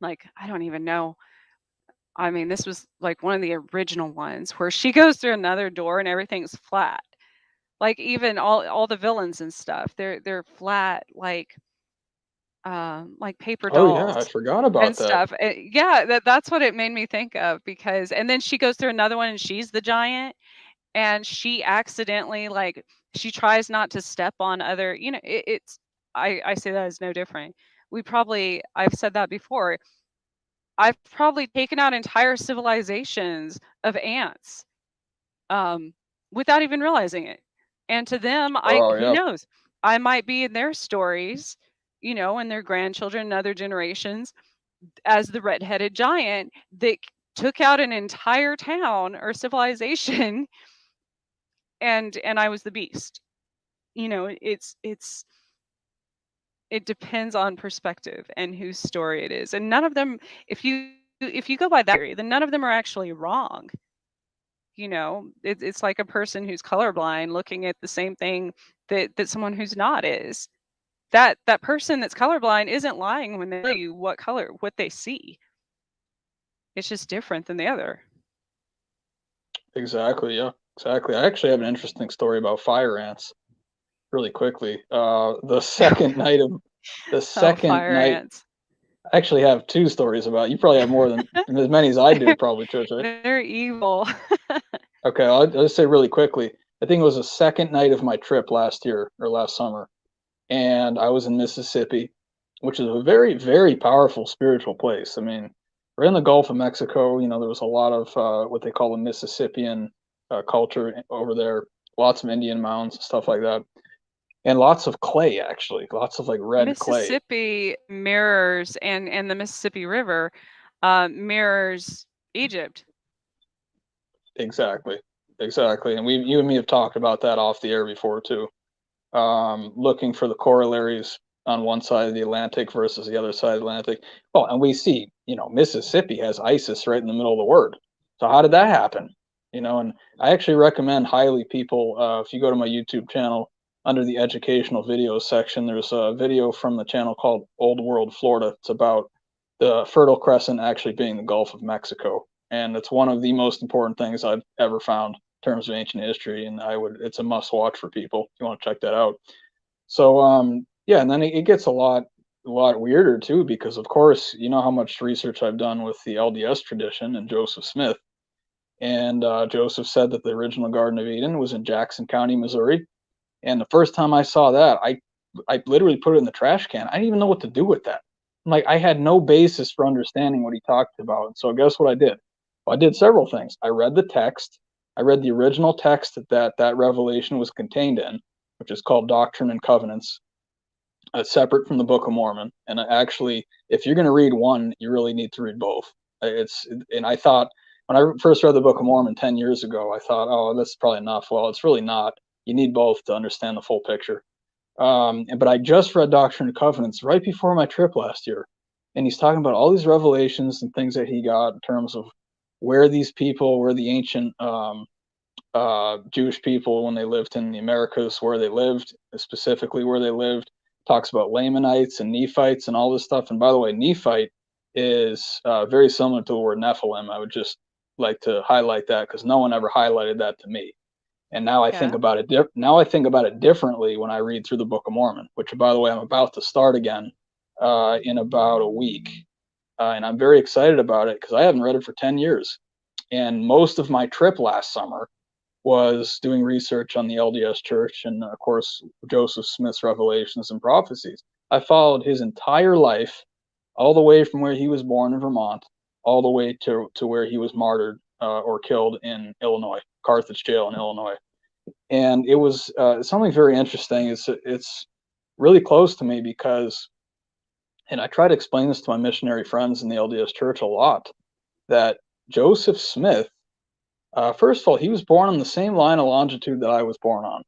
like, I don't even know. I mean, this was like one of the original ones where she goes through another door and everything's flat. Like even all the villains and stuff, they're flat, like paper Oh yeah, I dolls forgot and about that. stuff. Yeah, that's what it made me think of, because and then she goes through another one and she's the giant, and she accidentally, like, she tries not to step on other, it's, I say that as no different. I've said that before. I've probably taken out entire civilizations of ants, um, without even realizing it. And to them, Oh who yeah. knows? I might be in their stories, and their grandchildren and other generations, as the red-headed giant that took out an entire town or civilization, and I was the beast. It depends on perspective and whose story it is. And none of them, if you go by that theory, then none of them are actually wrong. It's like a person who's colorblind looking at the same thing that someone who's not is. That person that's colorblind isn't lying when they tell you what they see. It's just different than the other. Exactly. Yeah. Exactly. I actually have an interesting story about fire ants. Really quickly. The Oh, second fire night. ants. I actually have two stories about. You probably have more than as many as I do, probably, Trish, right? They're evil. Okay, I'll just say really quickly. I think it was the second night of my trip last year or last summer, and I was in Mississippi, which is a very, very powerful spiritual place. I mean, we're in the Gulf of Mexico. There was a lot of what they call the Mississippian culture over there. Lots of Indian mounds and stuff like that, and lots of clay, actually, lots of like red clay. Mississippi mirrors, and the Mississippi River mirrors Egypt. Exactly, exactly. And you and me have talked about that off the air before too. Looking for the corollaries on one side of the Atlantic versus the other side of the Atlantic. Well, and we see, Mississippi has ISIS right in the middle of the word. So how did that happen? And I actually recommend highly people, if you go to my YouTube channel, under the educational videos section, there's a video from the channel called Old World Florida. It's about the Fertile Crescent actually being the Gulf of Mexico. And it's one of the most important things I've ever found in terms of ancient history. And it's a must watch for people if you want to check that out. So, yeah, and then it gets a lot weirder too, because of course, you know how much research I've done with the LDS tradition and Joseph Smith. And Joseph said that the original Garden of Eden was in Jackson County, Missouri. And the first time I saw that, I literally put it in the trash can. I didn't even know what to do with that. Like, I had no basis for understanding what he talked about. So guess what I did? Well, I did several things. I read the text. I read the original text that revelation was contained in, which is called Doctrine and Covenants. separate from the Book of Mormon. And actually, if you're going to read one, you really need to read both. And I thought when I first read the Book of Mormon 10 years ago, I thought, oh, that's probably enough. Well, it's really not. You need both to understand the full picture. But I just read Doctrine and Covenants right before my trip last year, and he's talking about all these revelations and things that he got in terms of where these people, where the ancient Jewish people, when they lived in the Americas, where they lived, specifically where they lived. Talks about Lamanites and Nephites and all this stuff. And by the way, Nephite is very similar to the word Nephilim. I would just like to highlight that because no one ever highlighted that to me. And now I think about it. Now I think about it differently when I read through the Book of Mormon, which, by the way, I'm about to start again in about a week, and I'm very excited about it because I haven't read it for 10 years. And most of my trip last summer was doing research on the LDS Church and, of course, Joseph Smith's revelations and prophecies. I followed his entire life, all the way from where he was born in Vermont, all the way to where he was martyred or killed in Illinois, Carthage Jail in Illinois. And it was something very interesting. It's really close to me because, and I try to explain this to my missionary friends in the LDS Church a lot, that Joseph Smith, first of all, he was born on the same line of longitude that I was born on,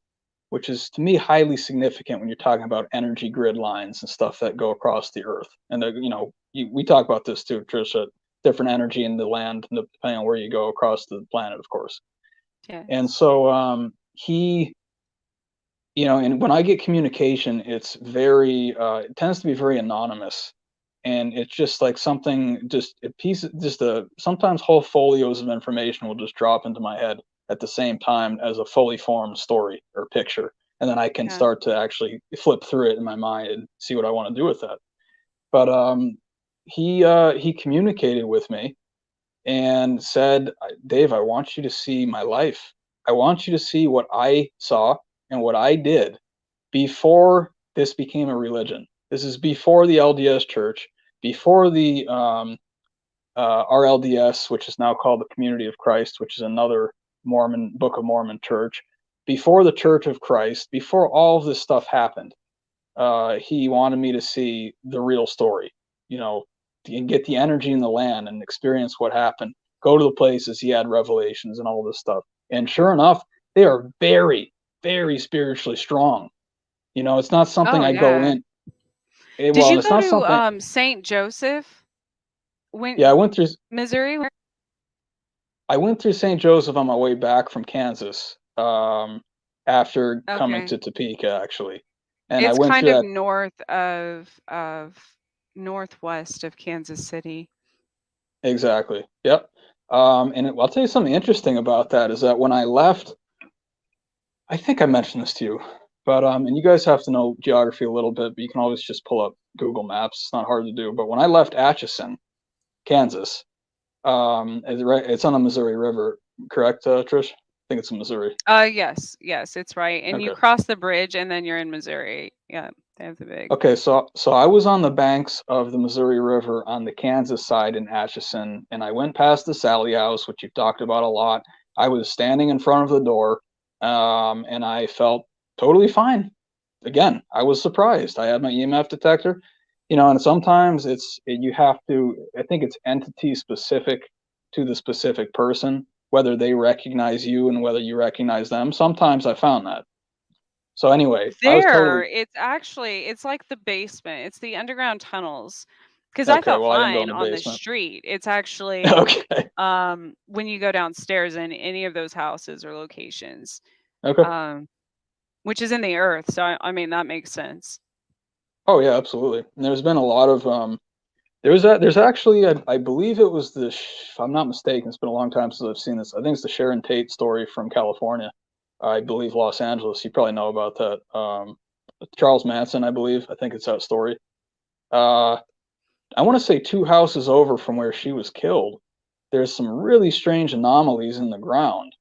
which is to me highly significant when you're talking about energy grid lines and stuff that go across the earth. And we talk about this too, Trish, different energy in the land, depending on where you go across the planet, of course. Yes. And so he, and when I get communication, it's very, it tends to be very anonymous. And it's just like something, just a piece, sometimes whole folios of information will just drop into my head at the same time as a fully formed story or picture. And then I can start to actually flip through it in my mind and see what I want to do with that. But he communicated with me and said, Dave, I want you to see my life. I want you to see what I saw and what I did before this became a religion. This is before the LDS Church, before the RLDS, which is now called the Community of Christ, which is another Book of Mormon church, before the Church of Christ, before all of this stuff happened. He wanted me to see the real story, and get the energy in the land and experience what happened. Go to the places he had revelations and all this stuff. And sure enough, they are very, very spiritually strong. It's not something I go in. Did you go to St. Joseph? Yeah, I went through Missouri. I went through St. Joseph on my way back from Kansas after coming to Topeka, actually. And it's I went kind through of that northwest of Kansas City. Exactly. Yep. And I'll tell you something interesting about that is that when I left, I think I mentioned this to you, but and you guys have to know geography a little bit, but you can always just pull up Google Maps. It's not hard to do. But when I left Atchison, Kansas, it's on the Missouri River, correct, Trish? I think it's in Missouri. Yes, it's right. And you cross the bridge, and then you're in Missouri. Yeah, they have the big. Okay, so I was on the banks of the Missouri River on the Kansas side in Atchison, and I went past the Sally House, which you've talked about a lot. I was standing in front of the door, and I felt totally fine. Again, I was surprised. I had my EMF detector, and sometimes you have to. I think it's entity specific to the specific person, whether they recognize you and whether you recognize them. Sometimes I found that. So anyway, it's like the basement. It's the underground tunnels. Because I felt fine on the street. It's actually when you go downstairs in any of those houses or locations. Which is in the earth. So I mean that makes sense. Oh yeah, absolutely. And there's been a lot of there's actually I believe it was if I'm not mistaken, it's been a long time since I've seen this. I think it's the Sharon Tate story from California. I believe Los Angeles. You probably know about that. Charles Manson, I believe. I think it's that story. I want to say 2 houses over from where she was killed. There's some really strange anomalies in the ground.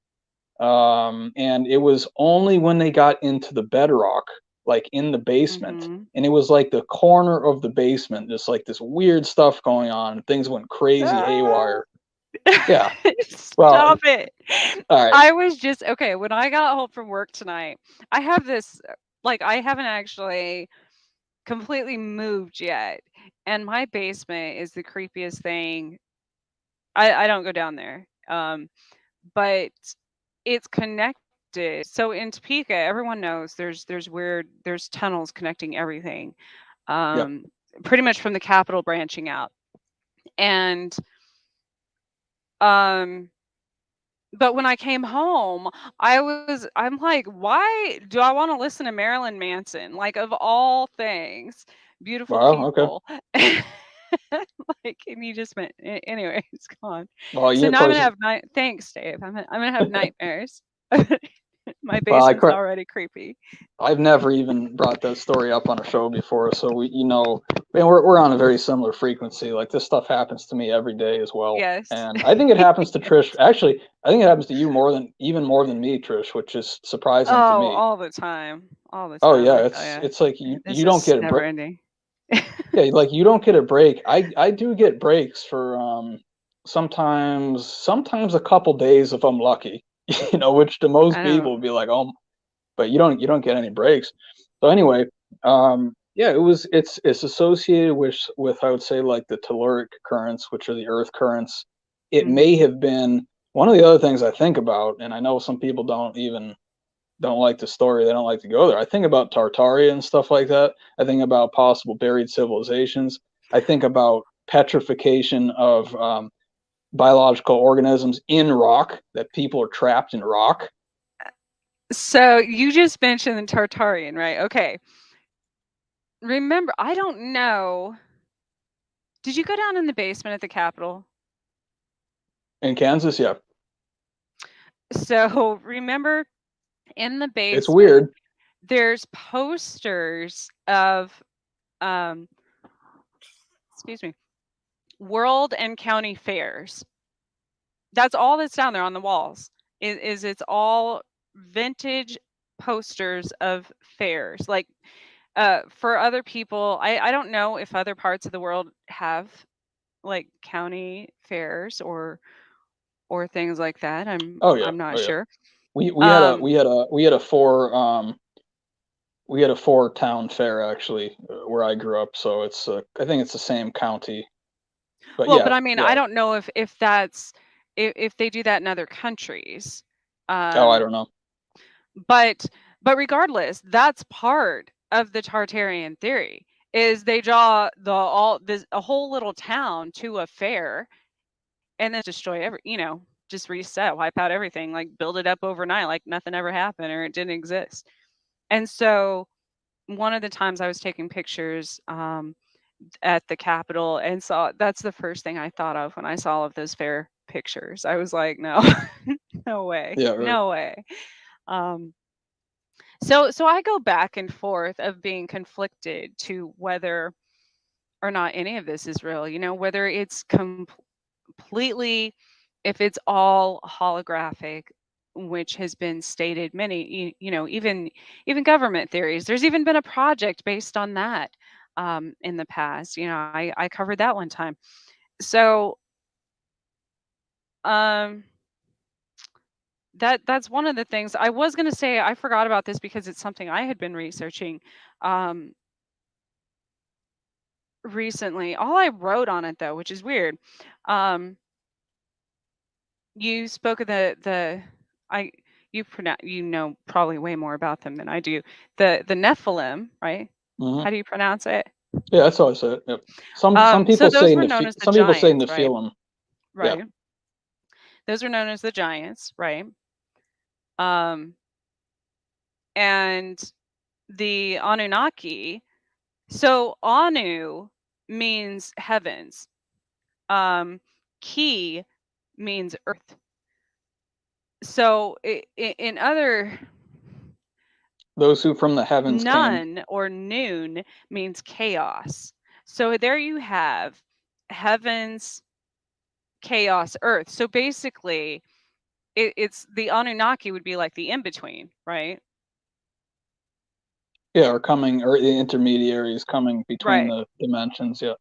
And it was only when they got into the bedrock, like in the basement, and it was like the corner of the basement, just like this weird stuff going on. Things went crazy haywire. Yeah. Stop it. All right. I was just when I got home from work tonight, I have this I haven't actually completely moved yet. And my basement is the creepiest thing. I don't go down there. But it's connected. So in Topeka, everyone knows there's tunnels connecting everything. Yeah. Um, Pretty much from the Capitol branching out. And um but when I came home, I'm like, why do I want to listen to Marilyn Manson? Like, of all things, beautiful Wow. Okay. people. Like, and you just went, anyway, it's gone. Well, So you now I'm gonna probably. have thanks, Dave. I'm gonna have nightmares. My Well, basement's already creepy. I've never even brought that story up on a show before, so and we're on a very similar frequency. Like this stuff happens to me every day as well, Yes. and I think it happens to Trish. Actually, I think it happens to you even more than me, Trish, which is surprising to Oh, me. all the time. All the Oh time, yeah, I tell it's you. it's like This you don't is get a never break. ending. Yeah, like you don't get a break. I do get breaks for sometimes a couple days if I'm lucky. Which to most I people don't. would be like, oh, but you don't get any breaks. So anyway, yeah, it's associated with I would say like the telluric currents, which are the Earth currents. It may Mhm. have been one of the other things I think about, and I know some people don't like the story. They don't like to go there. I think about Tartaria and stuff like that. I think about possible buried civilizations. I think about petrification of biological organisms in rock, that people are trapped in rock. So you just mentioned the Tartarian, right? Okay. Remember, I don't know. Did you go down in the basement at the Capitol? In Kansas, yeah, So remember, in the it's basement, weird. there's posters of, um, excuse me, world and county fairs. That's all that's down there on the walls. Is it's all vintage posters of fairs. Like, for other people, I don't know if other parts of the world have like county fairs or things like that. Oh yeah, I'm not oh yeah. sure. We had a Um, we had a we had a four town fair actually where I grew up. So I think it's the same county. But well, yeah, but I mean, I yeah. don't know if that's if they do that in other countries. Oh, I Um, don't know. but but regardless, that's part of the Tartarian theory. Is they draw a whole little town to a fair and then destroy just reset, wipe out everything, like build it up overnight, like nothing ever happened or it didn't exist. And so one of the times I was taking pictures at the Capitol and saw that's the first thing I thought of when I saw all of those fair pictures. I was like, no, no way, Yeah, right. no way. Um, so I go back and forth of being conflicted to whether or not any of this is real. Whether it's completely, if it's all holographic, which has been stated many, even government theories. There's even been a project based on that in the past. I covered that one time. So um, that's one of the things I was going to say. I forgot about this because it's something I had been researching um, recently. All I wrote on it though, which is weird. Um, You spoke of I you know probably way more about them than I do. The Nephilim, right? Hmm. How do you pronounce it? Yeah, that's how I say it. Yep. Some So people those say were known as the some people say giants, right? Nephilim. Yeah. Right. Those were known as the giants, right? Um, and the Anunnaki. So Anu means heavens. Um, Ki means earth. So in other Those who from the heavens came. none or noon means chaos. So there you have heavens, chaos, earth. So basically, it's the Anunnaki would be like the in between, right? Yeah, or the intermediaries coming between Right. the dimensions. Yeah.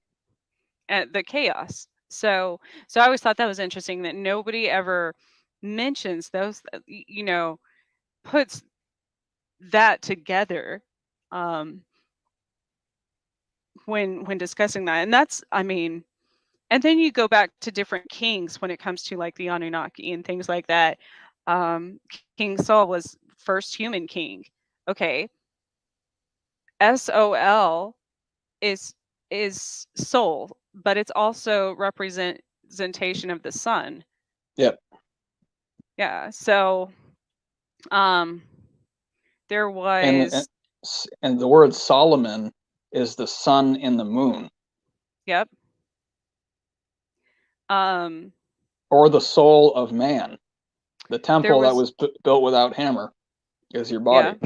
And the chaos. So I always thought that was interesting that nobody ever mentions those, puts that together. Um, when discussing that. And that's, I mean, and then you go back to different kings when it comes to like the Anunnaki and things like that. Um, King Saul was first human king. Okay, SOL is soul, but it's also representation of the sun. Yep. Yeah. So um there And was, and the word Solomon is the sun and the moon, yep. Um or the soul of man. The there temple that was, was built without hammer is your yeah, body.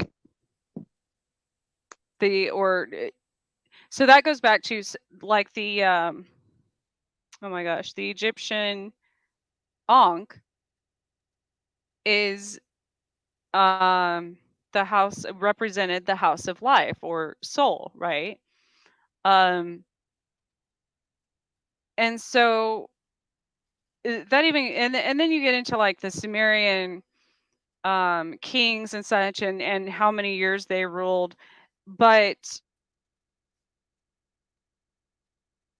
the or so that goes back to like the oh my gosh, the Egyptian Ankh is the house represented the house of life or soul, right? Um and so that even, and then you get into like the Sumerian kings and such, and how many years they ruled. But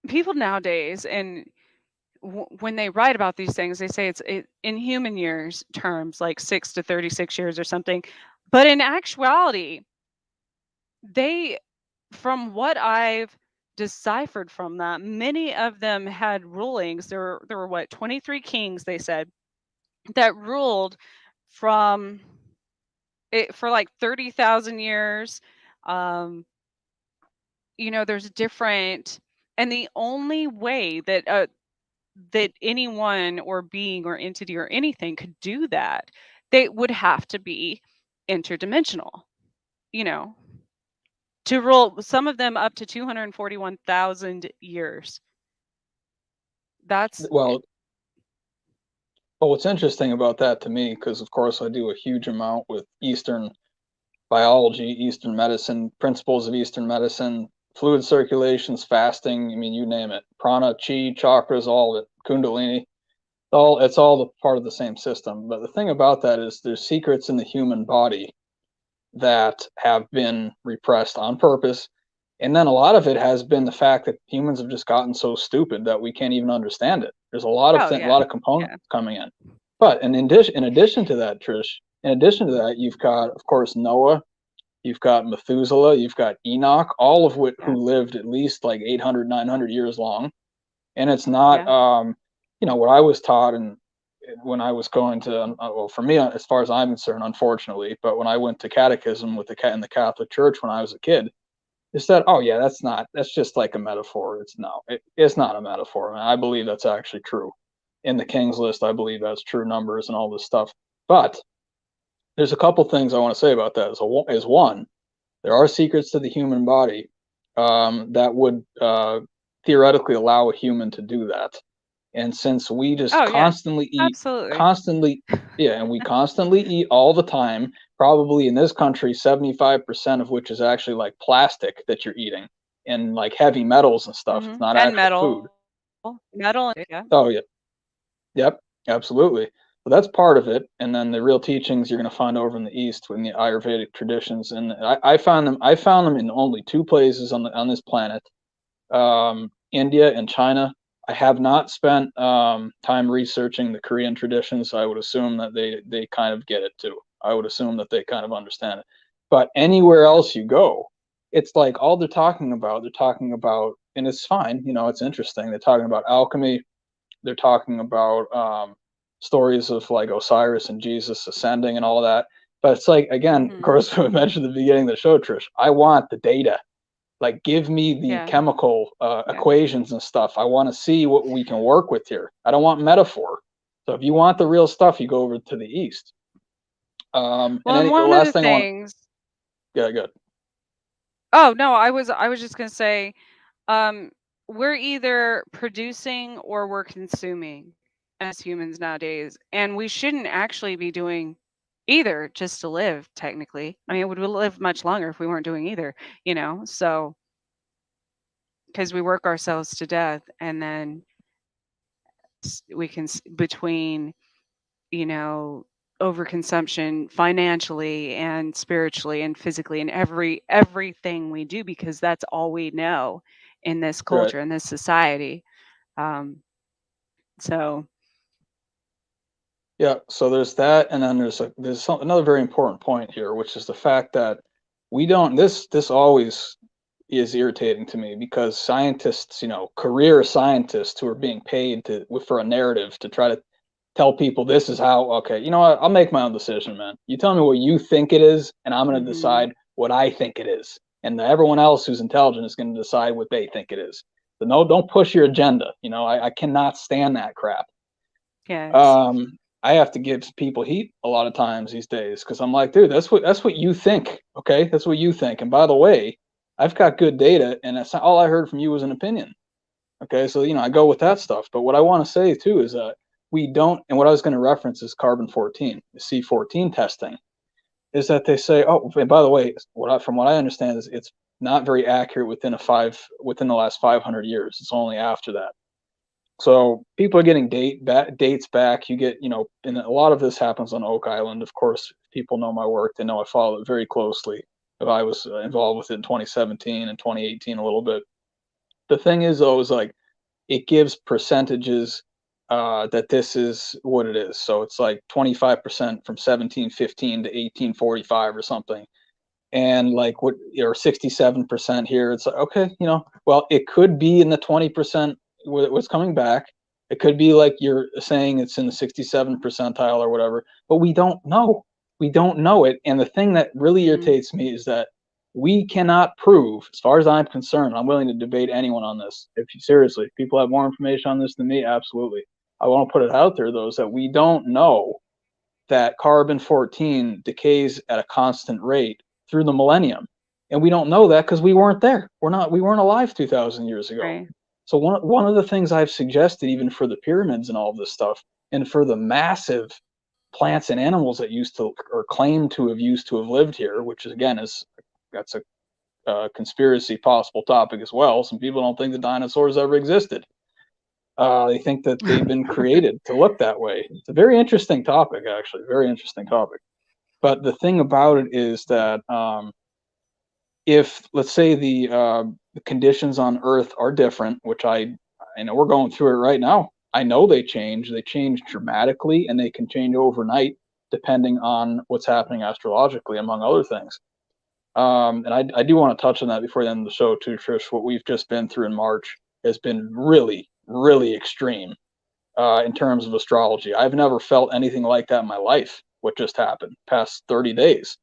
people nowadays, and when they write about these things, they say in human years terms, like 6 to 36 years or something. But in actuality, they, from what I've deciphered from that, many of them had rulings. There were what, 23 kings, they said, that ruled from it for like 30,000 years. Um, there's different, and the only way that anyone or being or entity or anything could do that, they would have to be interdimensional, you know, to rule some of them up to 241,000 years. That's Well, what's interesting about that to me, because of course I do a huge amount with Eastern biology, Eastern medicine, principles of Eastern medicine, fluid circulations, fasting. I mean, you name it, prana, chi, chakras, all of it, kundalini. It's all the part of the same system. But the thing about that is there's secrets in the human body that have been repressed on purpose. And then a lot of it has been the fact that humans have just gotten so stupid that we can't even understand it. There's a lot of oh a yeah, lot of components yeah, coming in. But in addition to that, Trish, in addition to that, you've got, of course, Noah, you've got Methuselah, you've got Enoch, all of which yeah, who lived at least like 800, 900 years long. And it's not, yeah. what I was taught, and when I was going to, well, for me, as far as I'm concerned, unfortunately, but when I went to catechism with in the Catholic Church when I was a kid, they said, "Oh yeah, that's just like a metaphor." It's not a metaphor. I believe that's actually true. In the King's List, I believe that's true numbers and all this stuff. But there's a couple things I want to say about that. Is one, there are secrets to the human body that would theoretically allow a human to do that. And since we just Oh yeah, absolutely. constantly, yeah, and we constantly eat all the time, probably in this country, 75% of which is actually like plastic that you're eating and like heavy metals and stuff. It's not And actual food. metal, yeah, Oh, yeah. Yep. Absolutely. So that's part of it. And then the real teachings you're going to find over in the East in the Ayurvedic traditions. And I found them in only two places on this planet, India and China. I have not spent time researching the Korean traditions. So I would assume that they kind of get it too. I would assume that they kind of understand it. But anywhere else you go, it's like all they're talking about, and it's fine. It's interesting. They're talking about alchemy. They're talking about stories of like Osiris and Jesus ascending and all of that. But it's like, again, of hmm, course, we mentioned at the beginning of the show, Trish. I want the data. Like, give me the yeah, chemical yeah. equations and stuff. I want to see what we can work with here. I don't want metaphor. So if you want the real stuff, you go over to the East. And Well, and any one of the last thing I want, things, yeah, good. oh no, I was just gonna say, um, we're either producing or we're consuming as humans nowadays, and we shouldn't actually be doing either just to live. Technically, I mean, we would live much longer if we weren't doing either. So because we work ourselves to death, and then we can between, you know overconsumption financially and spiritually and physically and everything we do, because that's all we know in this Right. culture, in this society. Um, so Yeah. So there's that, and then another very important point here, which is the fact that we don't. This always is irritating to me because scientists, career scientists who are being paid for a narrative to try to tell people this is how. Okay, you know what? I'll make my own decision, man. You tell me what you think it is, and I'm going to mhm, decide what I think it is, and everyone else who's intelligent is going to decide what they think it is. So no, don't push your agenda. I cannot stand that crap. yes, I have to give people heat a lot of times these days because I'm like, dude, that's what you think, okay? That's what you think. And by the way, I've got good data, and that's not, all I heard from you was an opinion. Okay, so I go with that stuff. But what I want to say too is that we don't, and what I was going to reference is carbon 14, the C14 testing, is that they say, oh, and by the way, from what I understand is it's not very accurate within the last 500 years. It's only after that. So people are getting dates back. You get, and a lot of this happens on Oak Island. Of course, people know my work. They know I follow it very closely. If I was involved with it in 2017 and 2018 a little bit. The thing is, though, is like it gives percentages that this is what it is. So it's like 25% from 1715 to 1845 or something, and like what or 67% here. It's like, okay, well, it could be in the 20% what's coming back. It could be like you're saying it's in the 67 percentile or whatever, but we don't know it. And the thing that really mhm, irritates me is that we cannot prove, as far as I'm concerned. I'm willing to debate anyone on this. If you seriously, if people have more information on this than me, absolutely. I want to put it out there though, is that we don't know that carbon 14 decays at a constant rate through the millennium. And we don't know that because we weren't there. We weren't alive 2,000 years ago. right, So one of the things I've suggested, even for the pyramids and all of this stuff, and for the massive plants and animals that used to or claim to have used to have lived here, which is, again, that's a conspiracy possible topic as well. Some people don't think the dinosaurs ever existed. They think that they've been created to look that way. It's a very interesting topic, actually, very interesting topic. But the thing about it is that if, let's say, the conditions on Earth are different, which I know we're going through it right now. I know they change. They change dramatically, and they can change overnight depending on what's happening astrologically, among other things. And I do want to touch on that before the end of the show too, Trish. What we've just been through in March has been really, really extreme in terms of astrology. I've never felt anything like that in my life. What just happened past 30 days,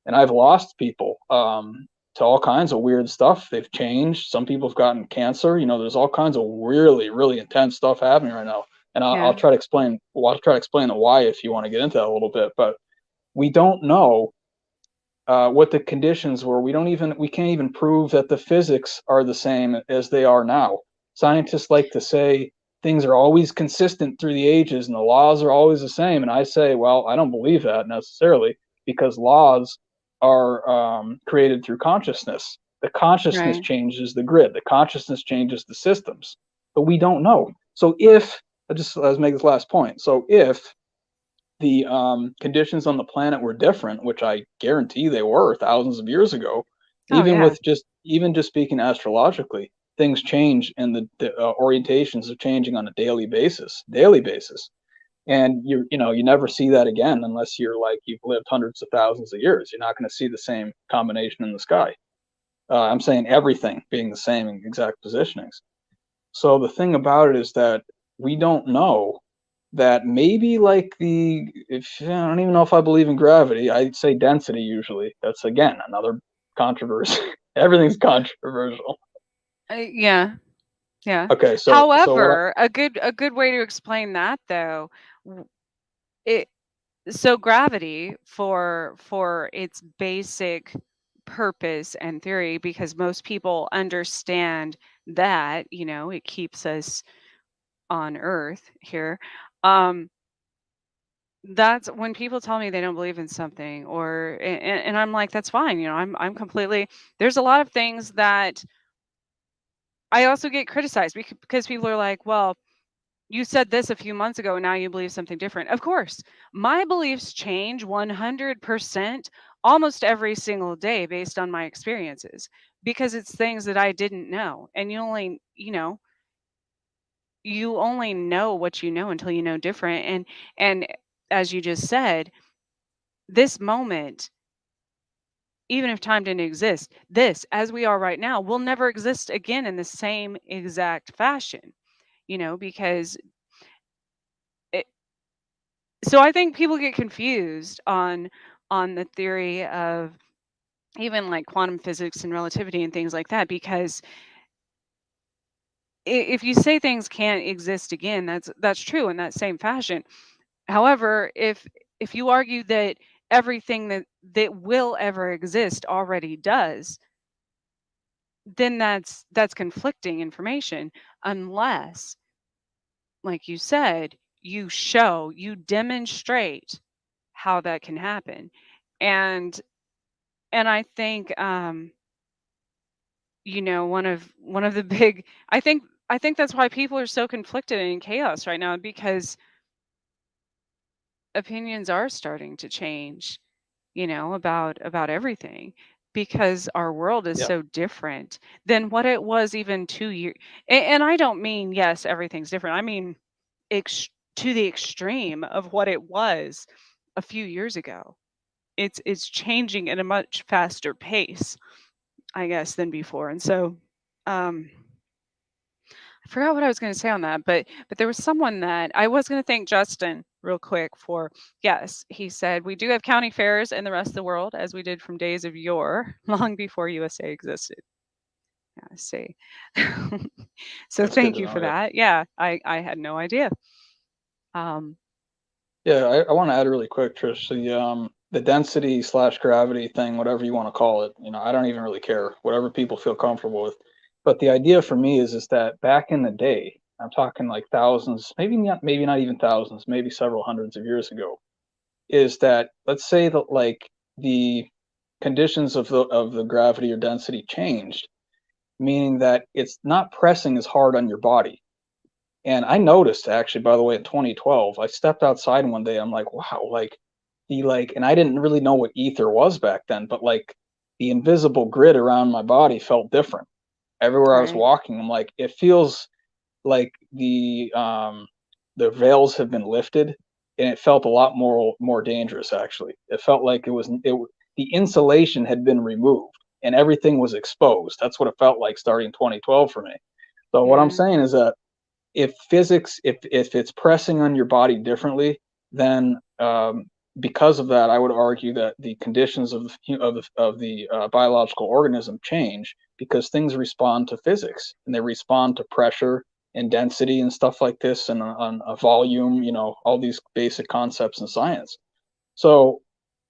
and I've lost people to all kinds of weird stuff. They've changed. Some people have gotten cancer. There's all kinds of really, really intense stuff happening right now. And I'll yeah, try to explain. Well, I'll try to explain the why if you want to get into that a little bit. But we don't know what the conditions were. We can't even prove that the physics are the same as they are now. Scientists like to say things are always consistent through the ages and the laws are always the same. And I say, well, I don't believe that necessarily, because laws are created through consciousness. The consciousness right, changes the grid. The consciousness changes the systems. But we don't know. So if let's make this last point. So if the conditions on the planet were different, which I guarantee they were thousands of years ago, oh yeah, even just speaking astrologically, things change, and the orientations are changing on a daily basis. And you never see that again unless you've lived hundreds of thousands of years. You're not going to see the same combination in the sky. I'm saying everything being the same in exact positionings. So the thing about it is that we don't know that maybe like if I don't even know if I believe in gravity. I'd say density usually. That's again another controversy. Everything's controversial. yeah, yeah. Okay, so what? However, a good way to explain that though, w- it so gravity for its basic purpose and theory, because most people understand that, it keeps us on earth here. um that's when people tell me they don't believe in something, or and I'm like, that's fine. I'm completely, there's a lot of things that I also get criticized because people are like, well, you said this a few months ago and now you believe something different. Of course, my beliefs change 100% almost every single day based on my experiences because it's things that I didn't know. And you only know what you know until you know different. And as you just said, this moment, even if time didn't exist, this as we are right now will never exist again in the same exact fashion, because it, so I think people get confused on the theory of even like quantum physics and relativity and things like that, because if you say things can't exist again, that's true in that same fashion. However, if you argue that everything that will ever exist already does, then that's conflicting information, unless, like you said, you demonstrate how that can happen. And I think one of the big I think that's why people are so conflicted and in chaos right now, because opinions are starting to change, about everything, because our world is Yeah. so different than what it was even 2 years. And I don't mean, yes, everything's different. I mean, to the extreme of what it was a few years ago. It's changing at a much faster pace, I guess, than before. And so, um, I forgot what I was going to say on that, but there was someone that I was going to thank Justin real quick for. Yes, he said we do have county fairs in the rest of the world, as we did from days of yore, long before USA existed. Yeah, see. So That's good thank to you know. for Yeah. that. Yeah, I had no idea. Um, Yeah, I want to add really quick, Trish, the density slash gravity thing, whatever you want to call it, I don't even really care, whatever people feel comfortable with. But the idea for me is that back in the day, I'm talking like thousands, maybe not even thousands, maybe several hundreds of years ago, is that let's say that like the conditions of the gravity or density changed, meaning that it's not pressing as hard on your body. And I noticed actually, by the way, in 2012, I stepped outside one day. I'm like, wow, and I didn't really know what ether was back then, but like the invisible grid around my body felt different. Everywhere I was right. walking, I'm like, it feels like the veils have been lifted, and it felt a lot more dangerous. Actually, it felt like the insulation had been removed and everything was exposed. That's what it felt like starting 2012 for me. So what I'm Yeah. saying is that if it's pressing on your body differently, then because of that, I would argue that the conditions of the biological organism change because things respond to physics and they respond to pressure and density and stuff like this and on a volume, all these basic concepts in science. So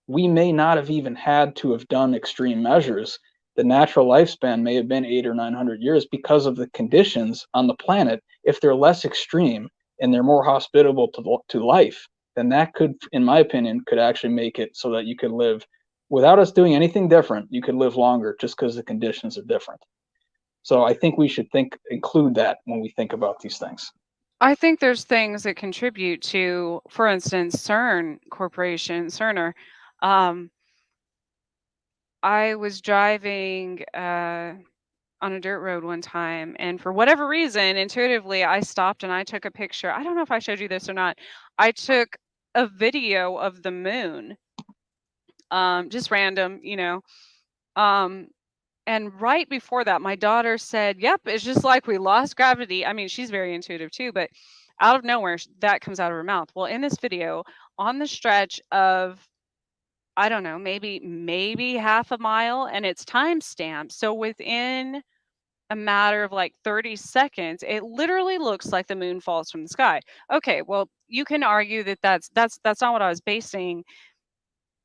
we may not have even had to have done extreme measures. The natural lifespan may have been 800 or 900 years because of the conditions on the planet. If they're less extreme and they're more hospitable to life, then that could, in my opinion, could actually make it so that you could live without us doing anything different. You could live longer just because the conditions are different. So I think we should include that when we think about these things. I think there's things that contribute to, for instance, CERN Corporation, Cerner. Um, I was driving on a dirt road one time, and for whatever reason, intuitively, I stopped and I took a picture. I don't know if I showed you this or not. I took a video of the moon, just random, Um, and right before that, my daughter said, "Yep, it's just like we lost gravity." I mean, she's very intuitive too, but out of nowhere, that comes out of her mouth. Well, in this video, on the stretch of, I don't know, maybe half a mile, and it's time stamped. So within a matter of like 30 seconds, it literally looks like the moon falls from the sky. Okay, well, you can argue that that's not what I was basing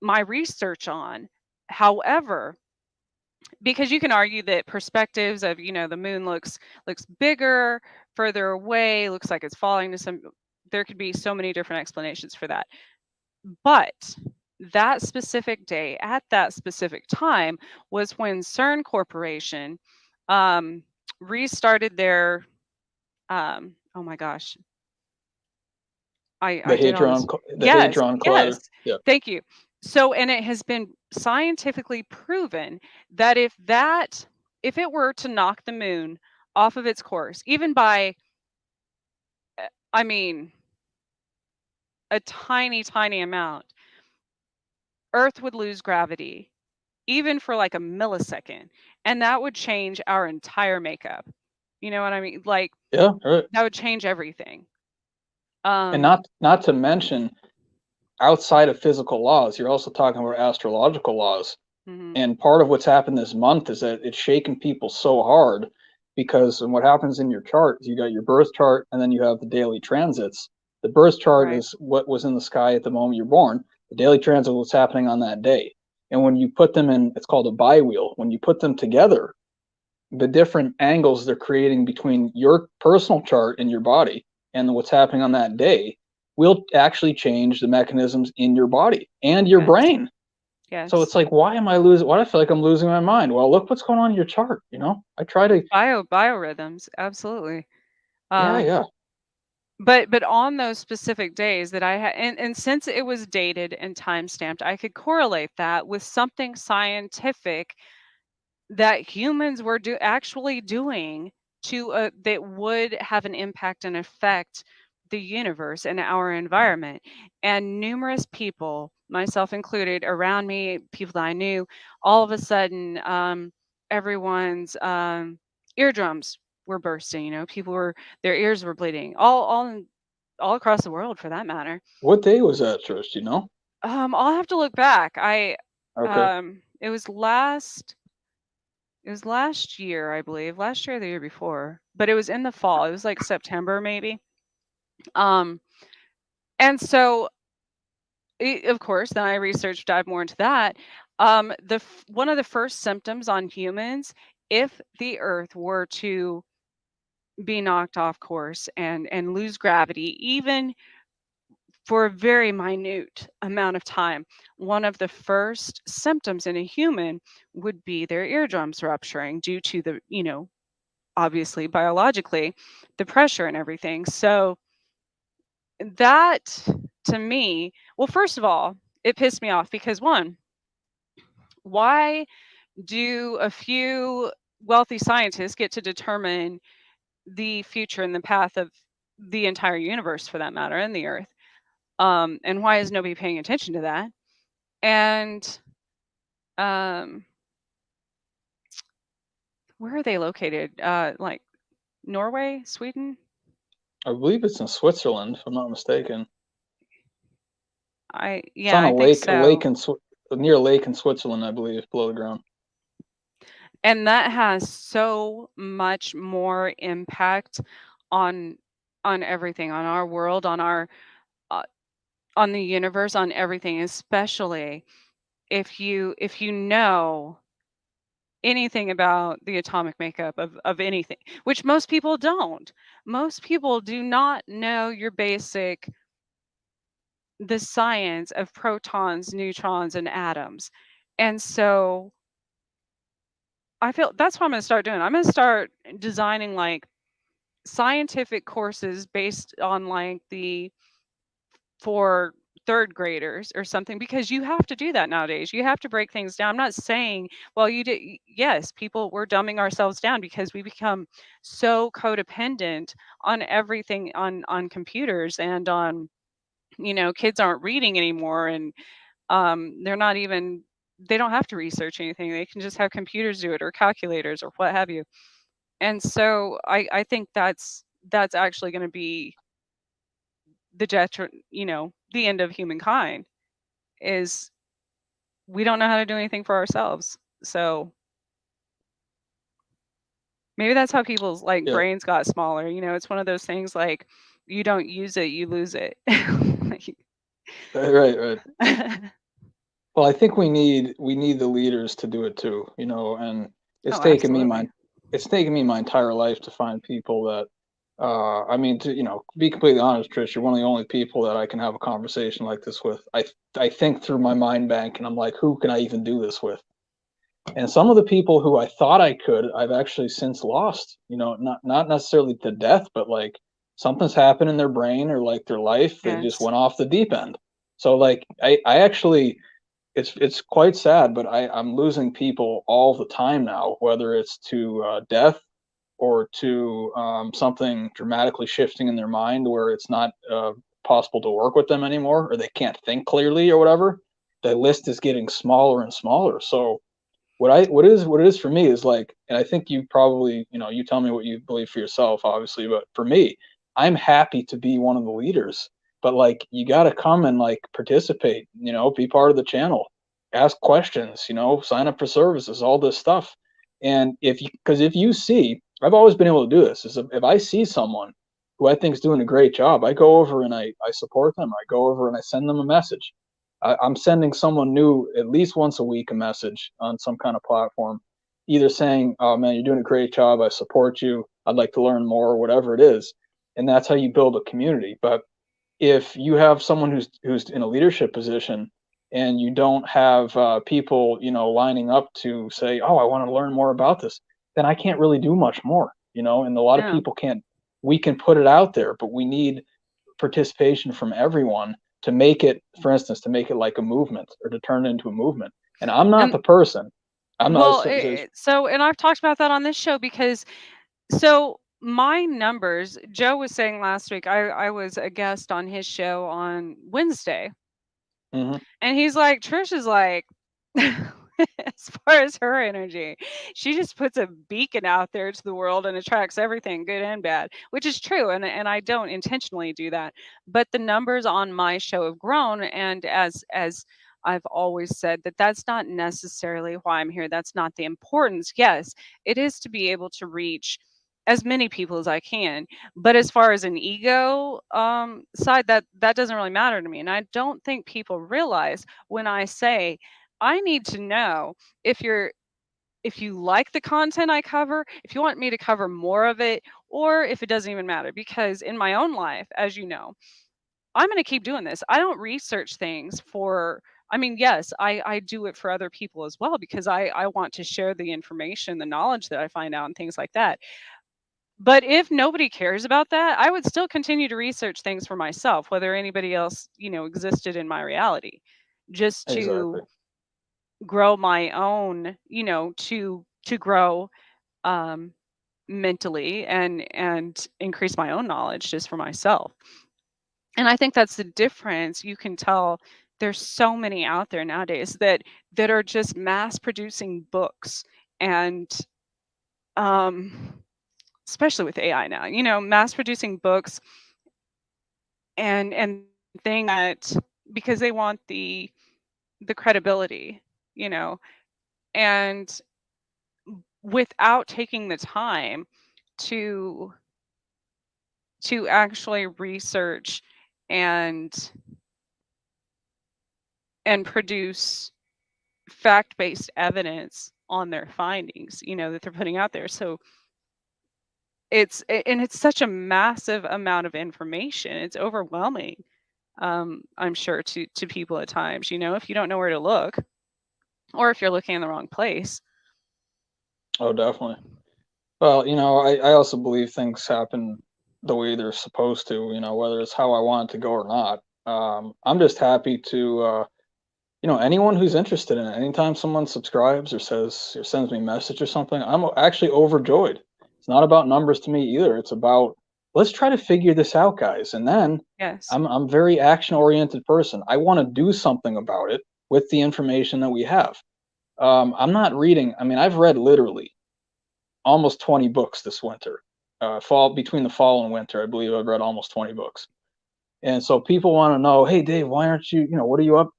my research on. However, because you can argue that perspectives of, the moon looks bigger, further away, looks like it's falling to some, there could be so many different explanations for that. But that specific day at that specific time was when CERN Corporation um, restarted their oh my gosh, I The did all this. Yes, hadron collider. yes. Yeah. Thank you. So, and it has been scientifically proven that if it were to knock the moon off of its course, even by, I mean, a tiny, tiny amount, Earth would lose gravity, even for like a millisecond, and that would change our entire makeup. You know what I mean? Like, Yeah. Right. that would change everything. And Um, not to mention, outside of physical laws, you're also talking about astrological laws. mhm, And part of what's happened this month is that it's shaken people so hard because and what happens in your chart is you got your birth chart and then you have the daily transits. The birth chart right. is what was in the sky at the moment you're born. The daily transit was happening on that day. And when you put them in, it's called a biwheel. When you put them together, the different angles they're creating between your personal chart and your body and what's happening on that day will actually change the mechanisms in your body and your Yes, brain. So yes. it's like, why am I losing? Why do I feel like I'm losing my mind? Well, look what's going on in your chart. I try to, Biorhythms, absolutely. yeah, Um, yeah. but on those specific days that I had, and since it was dated and time stamped, I could correlate that with something scientific that humans were actually doing to that would have an impact and affect the universe and our environment. And numerous people, myself included, around me, people that I knew, all of a sudden, everyone's eardrums were bursting. People were their ears were bleeding, all across the world for that matter. What day was that, Trish? Do you know? I'll have to look back. Okay. It was last year, I believe. Last year or the year before. But it was in the fall. It was like September maybe. Um, and so of course, then I researched, dive more into that. One of the first symptoms on humans, if the Earth were to be knocked off course and lose gravity, even for a very minute amount of time, one of the first symptoms in a human would be their eardrums rupturing due to obviously biologically, the pressure and everything. So that to me, well, first of all, it pissed me off because one, why do a few wealthy scientists get to determine the future and the path of the entire universe for that matter and the earth? And why is nobody paying attention to that? And um, where are they located? Like Norway, Sweden? I believe it's in Switzerland, if I'm not mistaken. It's Yeah, on I think a so. lake near a lake in Switzerland, I believe, below the ground. And that has so much more impact on everything, on our world, uh, on the universe, on everything, especially if you know anything about the atomic makeup of anything, which most people don't. Most people do not know the science of protons, neutrons, and atoms. And so I feel that's what I'm going to start doing. I'm going to start designing like scientific courses based on like the for third graders or something, because you have to do that nowadays. You have to break things down. I'm not saying, well, you did. Yes, we're dumbing ourselves down because we become so codependent on everything, on computers and on, kids aren't reading anymore, and they're not even, they don't have to research anything. They can just have computers do it or calculators or what have you. And so I think that's actually going to be the end of humankind, is we don't know how to do anything for ourselves. So maybe that's how people's like Yeah. brains got smaller. It's one of those things like you don't use it, you lose it. Right, right. Well, I think we need the leaders to do it too, and it's Oh, taken me my absolutely. it's taken me my entire life to find people that I mean, to be completely honest, Trish, you're one of the only people that I can have a conversation like this with. I think through my mind bank and I'm like, who can I even do this with? And some of the people who I thought I could, I've actually since lost, not necessarily to death, but like something's happened in their brain or like their life. They just Yes. went off the deep end. So like I actually it's quite sad, but I'm losing people all the time now, whether it's to death or to something dramatically shifting in their mind where it's not possible to work with them anymore, or they can't think clearly or whatever. The list is getting smaller and smaller. So what it is for me is like, and I think you probably, you tell me what you believe for yourself, obviously, but for me, I'm happy to be one of the leaders. But like, you got to come and like participate, be part of the channel, ask questions, sign up for services, all this stuff. And because if you see, I've always been able to do this. Is if I see someone who I think is doing a great job, I go over and I support them. I go over and I send them a message. I'm sending someone new at least once a week a message on some kind of platform, either saying, "Oh man, you're doing a great job. I support you. I'd like to learn more," or whatever it is. And that's how you build a community. But if you have someone who's in a leadership position and you don't have people, lining up to say, "Oh, I want to learn more about this," then I can't really do much more, And a lot of No. people can't. We can put it out there, but we need participation from everyone to make it, for instance, to make it like a movement or to turn it into a movement. And I'm not And the person. I'm not. well, so and I've talked about that on this show because so my numbers, Joe was saying last week, I was a guest on his show on Wednesday, Mhm. and he's like, Trish is like, as far as her energy, she just puts a beacon out there to the world and attracts everything, good and bad, which is true. And I don't intentionally do that. But the numbers on my show have grown. And as I've always said, that's not necessarily why I'm here. That's not the importance. Yes, it is to be able to reach as many people as I can. But as far as an ego side, that doesn't really matter to me. And I don't think people realize when I say I need to know if you like the content I cover, if you want me to cover more of it, or if it doesn't even matter. Because in my own life, as you know, I'm going to keep doing this. I don't research things for. I mean, yes, I do it for other people as well because I want to share the information, the knowledge that I find out, and things like that. But if nobody cares about that, I would still continue to research things for myself, whether anybody else, existed in my reality, just Exactly. to grow my own, to grow um mentally and increase my own knowledge just for myself. And I think that's the difference. You can tell there's so many out there nowadays that are just mass producing books and um especially with AI now, mass producing books and things that because they want the credibility, you know, and without taking the time to actually research and produce fact-based evidence on their findings, that they're putting out there. So it's such a massive amount of information. It's overwhelming. I'm sure to people at times, if you don't know where to look or if you're looking in the wrong place. Oh, definitely. Well, I also believe things happen the way they're supposed to. Whether it's how I want it to go or not. I'm just happy to anyone who's interested in it, anytime someone subscribes or says or sends me a message or something, I'm actually overjoyed. It's not about numbers to me either. It's about let's try to figure this out, guys. And then Yes. I'm very action oriented person. I want to do something about it with the information that we have. I'm not reading. I mean, I've read literally almost 20 books this winter. Fall between the fall and winter, I believe I've read almost 20 books. And so people want to know, hey Dave, why aren't you, what are you up,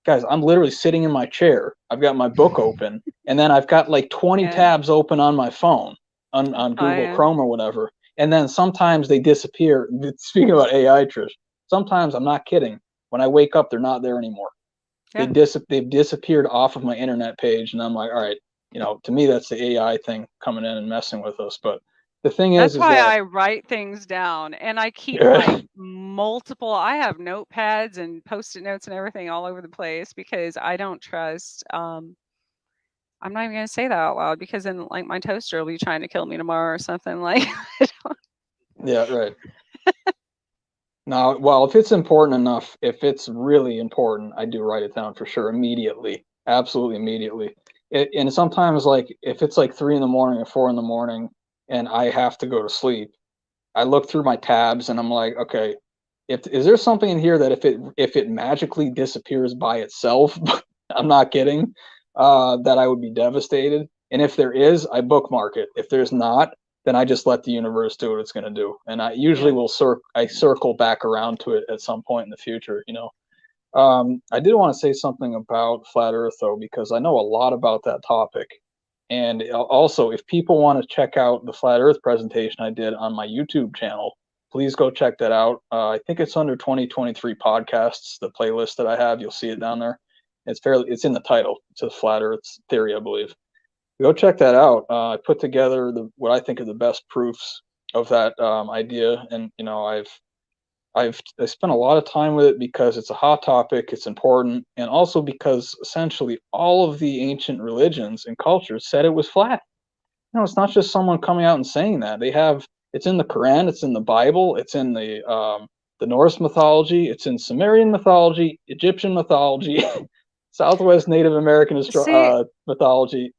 guys? I'm literally sitting in my chair. I've got my book open, and then I've got like 20 Yeah. tabs open on my phone on Oh, Google yeah. Chrome or whatever. And then sometimes they disappear. Speaking about AI, Trish, sometimes I'm not kidding. When I wake up, they're not there anymore. Yeah. They've disappeared off of my internet page, and I'm like, all right, to me that's the AI thing coming in and messing with us. But the thing That's is why that I write things down and I keep like multiple. I have notepads and post-it notes and everything all over the place because I don't trust. I'm not even gonna say that out loud because then like my toaster will be trying to kill me tomorrow or something like. yeah, right. No, well, if it's important enough, if it's really important, I do write it down for sure immediately. Absolutely immediately. And sometimes, like, if it's like 3 in the morning or 4 in the morning and I have to go to sleep, I look through my tabs and I'm like, okay, if is there something in here that if it magically disappears by itself, I'm not kidding, that I would be devastated. And if there is, I bookmark it. If there's not, then I just let the universe do what it's going to do. And I usually Yeah. will circle back around to it at some point in the future. I did want to say something about flat Earth though, because I know a lot about that topic. And also, if people want to check out the flat Earth presentation I did on my YouTube channel, please go check that out. I think it's under 2023 podcasts, the playlist that I have. You'll see it down there. It's in the title. It says Flat Earth Theory, I believe. Go check that out. I put together what I think are the best proofs of that idea, and I spent a lot of time with it because it's a hot topic, it's important, and also because essentially all of the ancient religions and cultures said it was flat. It's not just someone coming out and saying that. It's in the Quran, it's in the Bible, it's in the Norse mythology, it's in Sumerian mythology, Egyptian mythology, Southwest Native American See, mythology.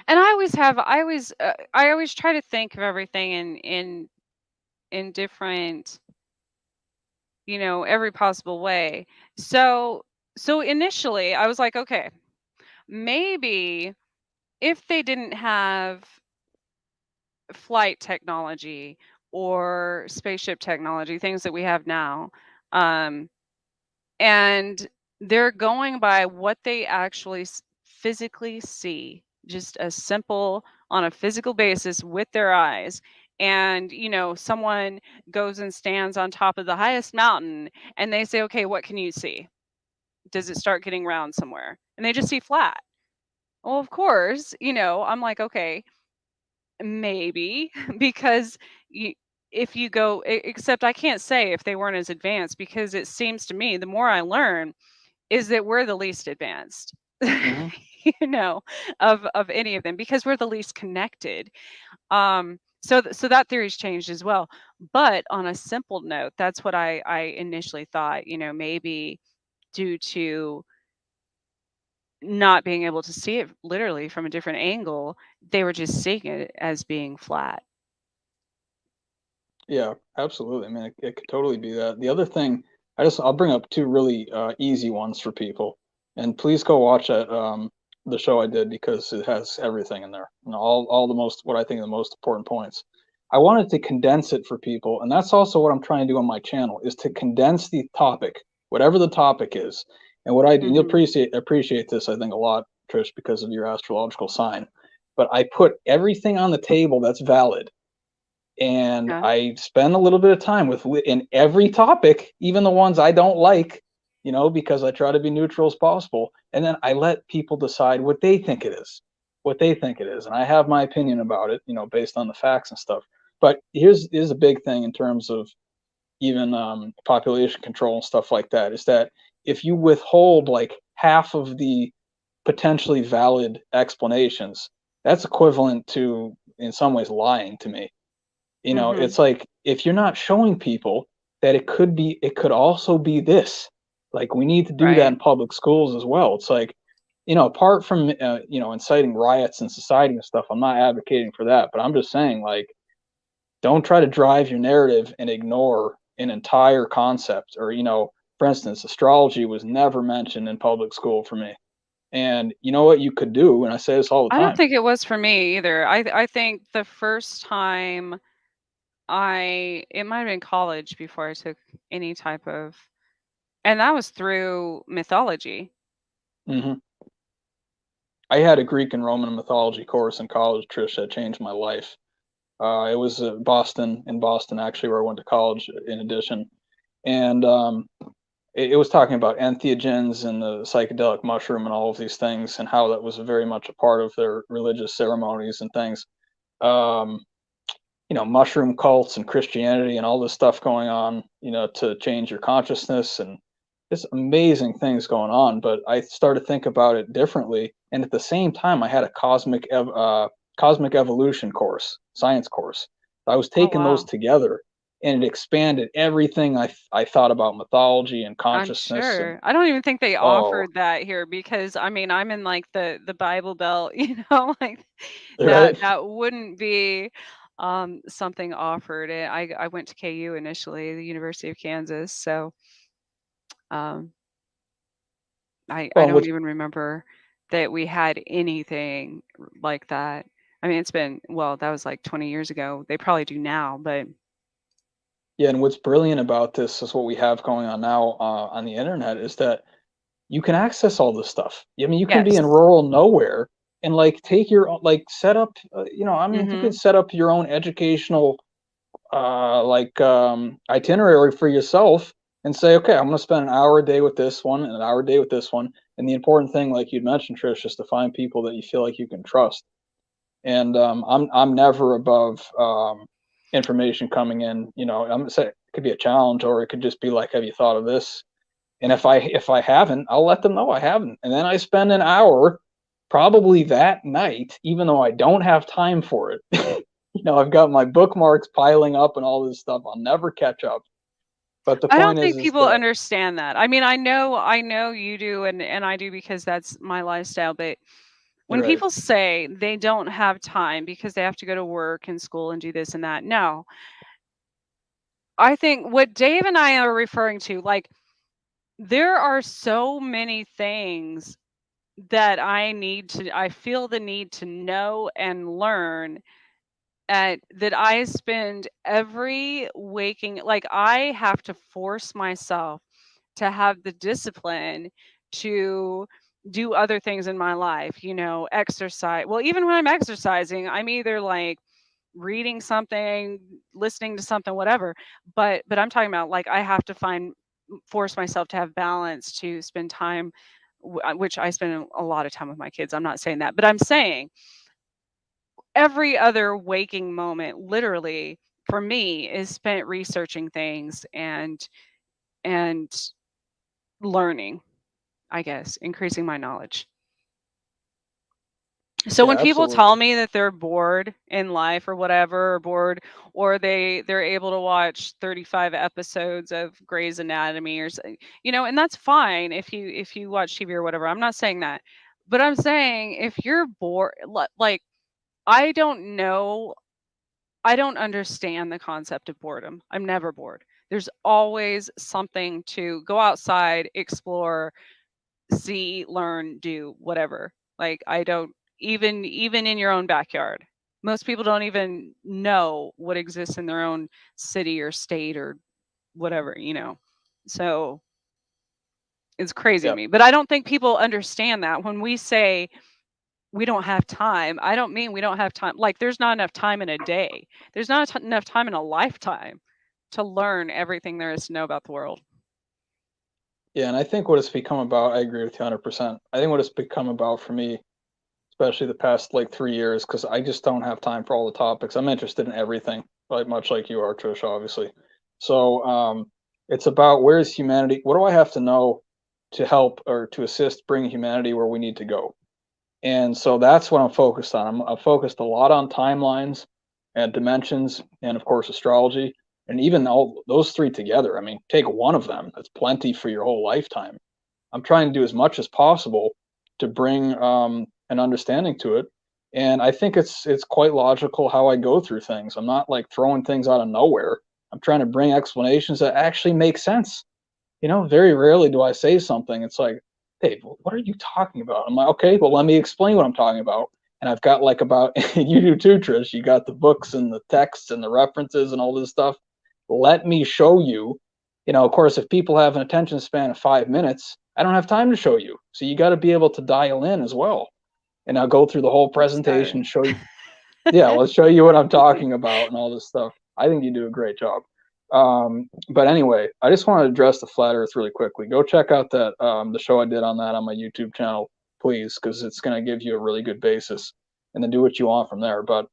and I always try to think of everything in different, every possible way. So so initially I was like, okay, maybe if they didn't have flight technology or spaceship technology, things that we have now, um, and they're going by what they actually physically see, just a simple on a physical basis with their eyes. And someone goes and stands on top of the highest mountain and they say, okay, what can you see? Does it start getting round somewhere? And they just see flat. Well, of course, I'm like, okay, maybe, because you, if you go, except I can't say if they weren't as advanced, because it seems to me the more I learn is that we're the least advanced, Hmm. you know, of any of them, because we're the least connected. So that theory's changed as well. But on a simple note, that's what I initially thought. Maybe due to not being able to see it literally from a different angle, they were just seeing it as being flat. Yeah, absolutely. I mean, it could totally be that. The other thing, I'll bring up two really easy ones for people, and please go watch the show I did because it has everything in there, all the most what I think are the most important points. I wanted to condense it for people, and that's also what I'm trying to do on my channel is to condense the topic, whatever the topic is. And what I do, and you'll Mhm. appreciate this, I think, a lot, Trish, because of your astrological sign. But I put everything on the table that's valid and Yeah. I spend a little bit of time in every topic, even the ones I don't like, because I try to be neutral as possible. And then I let people decide what they think it is. And I have my opinion about it, based on the facts and stuff. But here's a big thing in terms of even population control and stuff like that is that if you withhold like half of the potentially valid explanations, that's equivalent to, in some ways, lying to me. Mhm. It's like if you're not showing people that it could also be this. Like we need to do that Right. in public schools as well. It's like, apart from inciting riots in society and stuff, I'm not advocating for that, but I'm just saying like don't try to drive your narrative and ignore an entire concept or for instance, astrology was never mentioned in public school for me. And you know what you could do, and I say this all the I don't time. think it was for me either. I think the first time it might have been college before I took any type of, and that was through mythology. Hmm. I had a Greek and Roman mythology course in college, Trish, that changed my life. It was in Boston, actually, where I went to college. In addition, and it was talking about entheogens and the psychedelic mushroom and all of these things, and how that was very much a part of their religious ceremonies and things. Um, mushroom cults and Christianity and all this stuff going on, to change your consciousness and just amazing things going on. But I started to think about it differently, and at the same time, I had a cosmic evolution course, science course. I was Oh taking those wow. together, and it expanded everything I thought about mythology and I'm consciousness. And sure. I don't even think they oh, offered that here because I mean, I'm in like the Bible Belt, like that right. that wouldn't be something offered. I went to KU initially, the University of Kansas, so um I Well, don't which even remember that we had anything like that. I mean, it's been, well, that was like 20 years ago. They probably do now, but yeah, and what's brilliant about this is what we have going on now on the internet is that you can access all this stuff. I mean, you can be yes. in rural nowhere and like take your like set up. I mean, you could Mhm. set up your own educational itinerary for yourself and say, okay, I'm going to spend an hour a day with this one and an hour a day with this one. And the important thing, like you'd mentioned, Trish, is to find people that you feel like you can trust. And I'm never above information coming in. I'm gonna say it could be a challenge, or it could just be like, have you thought of this? And if I haven't, I'll let them know I haven't. And then I spend an hour probably that night, even though I don't have time for it. I've got my bookmarks piling up and all this stuff. I'll never catch up. But the I don't point think is people that understand that. I mean, I know you do and I do because that's my lifestyle, but you're when right. people say they don't have time because they have to go to work and school and do this and that, no. I think what Dave and I are referring to, like, there are so many things that I feel the need to know and learn at that I spend every waking, like, I have to force myself to have the discipline to do other things in my life, exercise. Well, even when I'm exercising, I'm either like reading something, listening to something, whatever. But I'm talking about like I have to force myself to have balance to spend time, which I spend a lot of time with my kids. I'm not saying that, but I'm saying every other waking moment, literally for me, is spent researching things and learning. I guess increasing my knowledge. So when Yeah, people tell absolutely. me that they're bored in life or whatever, or bored, or they're able to watch 35 episodes of Grey's Anatomy and that's fine if you watch TV or whatever. I'm not saying that. But I'm saying if you're bored, like I don't know, I don't understand the concept of boredom. I'm never bored. There's always something to go outside, explore, see, learn, do, whatever. Like I don't even in your own backyard. Most people don't even know what exists in their own city or state or whatever. So it's crazy to Yeah. me. But I don't think people understand that when we say we don't have time. I don't mean we don't have time. Like there's not enough time in a day. There's not enough time in a lifetime to learn everything there is to know about the world. Yeah, and I think what it's become about, I agree with you 100%. I think what it's become about for me, especially the past like 3 years, because I just don't have time for all the topics. I'm interested in everything, like much like you are, Trish, obviously. So it's about where's humanity? What do I have to know to help or to assist bring humanity where we need to go? And so that's what I'm focused on. I'm focused a lot on timelines and dimensions, and of course astrology, and even all those three together. I mean, take one of them. That's plenty for your whole lifetime. I'm trying to do as much as possible to bring an understanding to it. And I think it's quite logical how I go through things. I'm not like throwing things out of nowhere. I'm trying to bring explanations that actually make sense. Very rarely do I say something. It's like, Dave, what are you talking about? I'm like, okay, well, let me explain what I'm talking about. And I've got like about, you do too, Trish. You got the books and the texts and the references and all this stuff. Let me show you. Of course, if people have an attention span of 5 minutes, I don't have time to show you. So you got to be able to dial in as well. And I'll go through the whole I'm sorry. presentation, show you, yeah, let's show you what I'm talking about and all this stuff. I think you do a great job. But anyway, I just want to address the flat Earth really quickly. Go check out that the show I did on that on my YouTube channel, please, because it's going to give you a really good basis, and then do what you want from there. But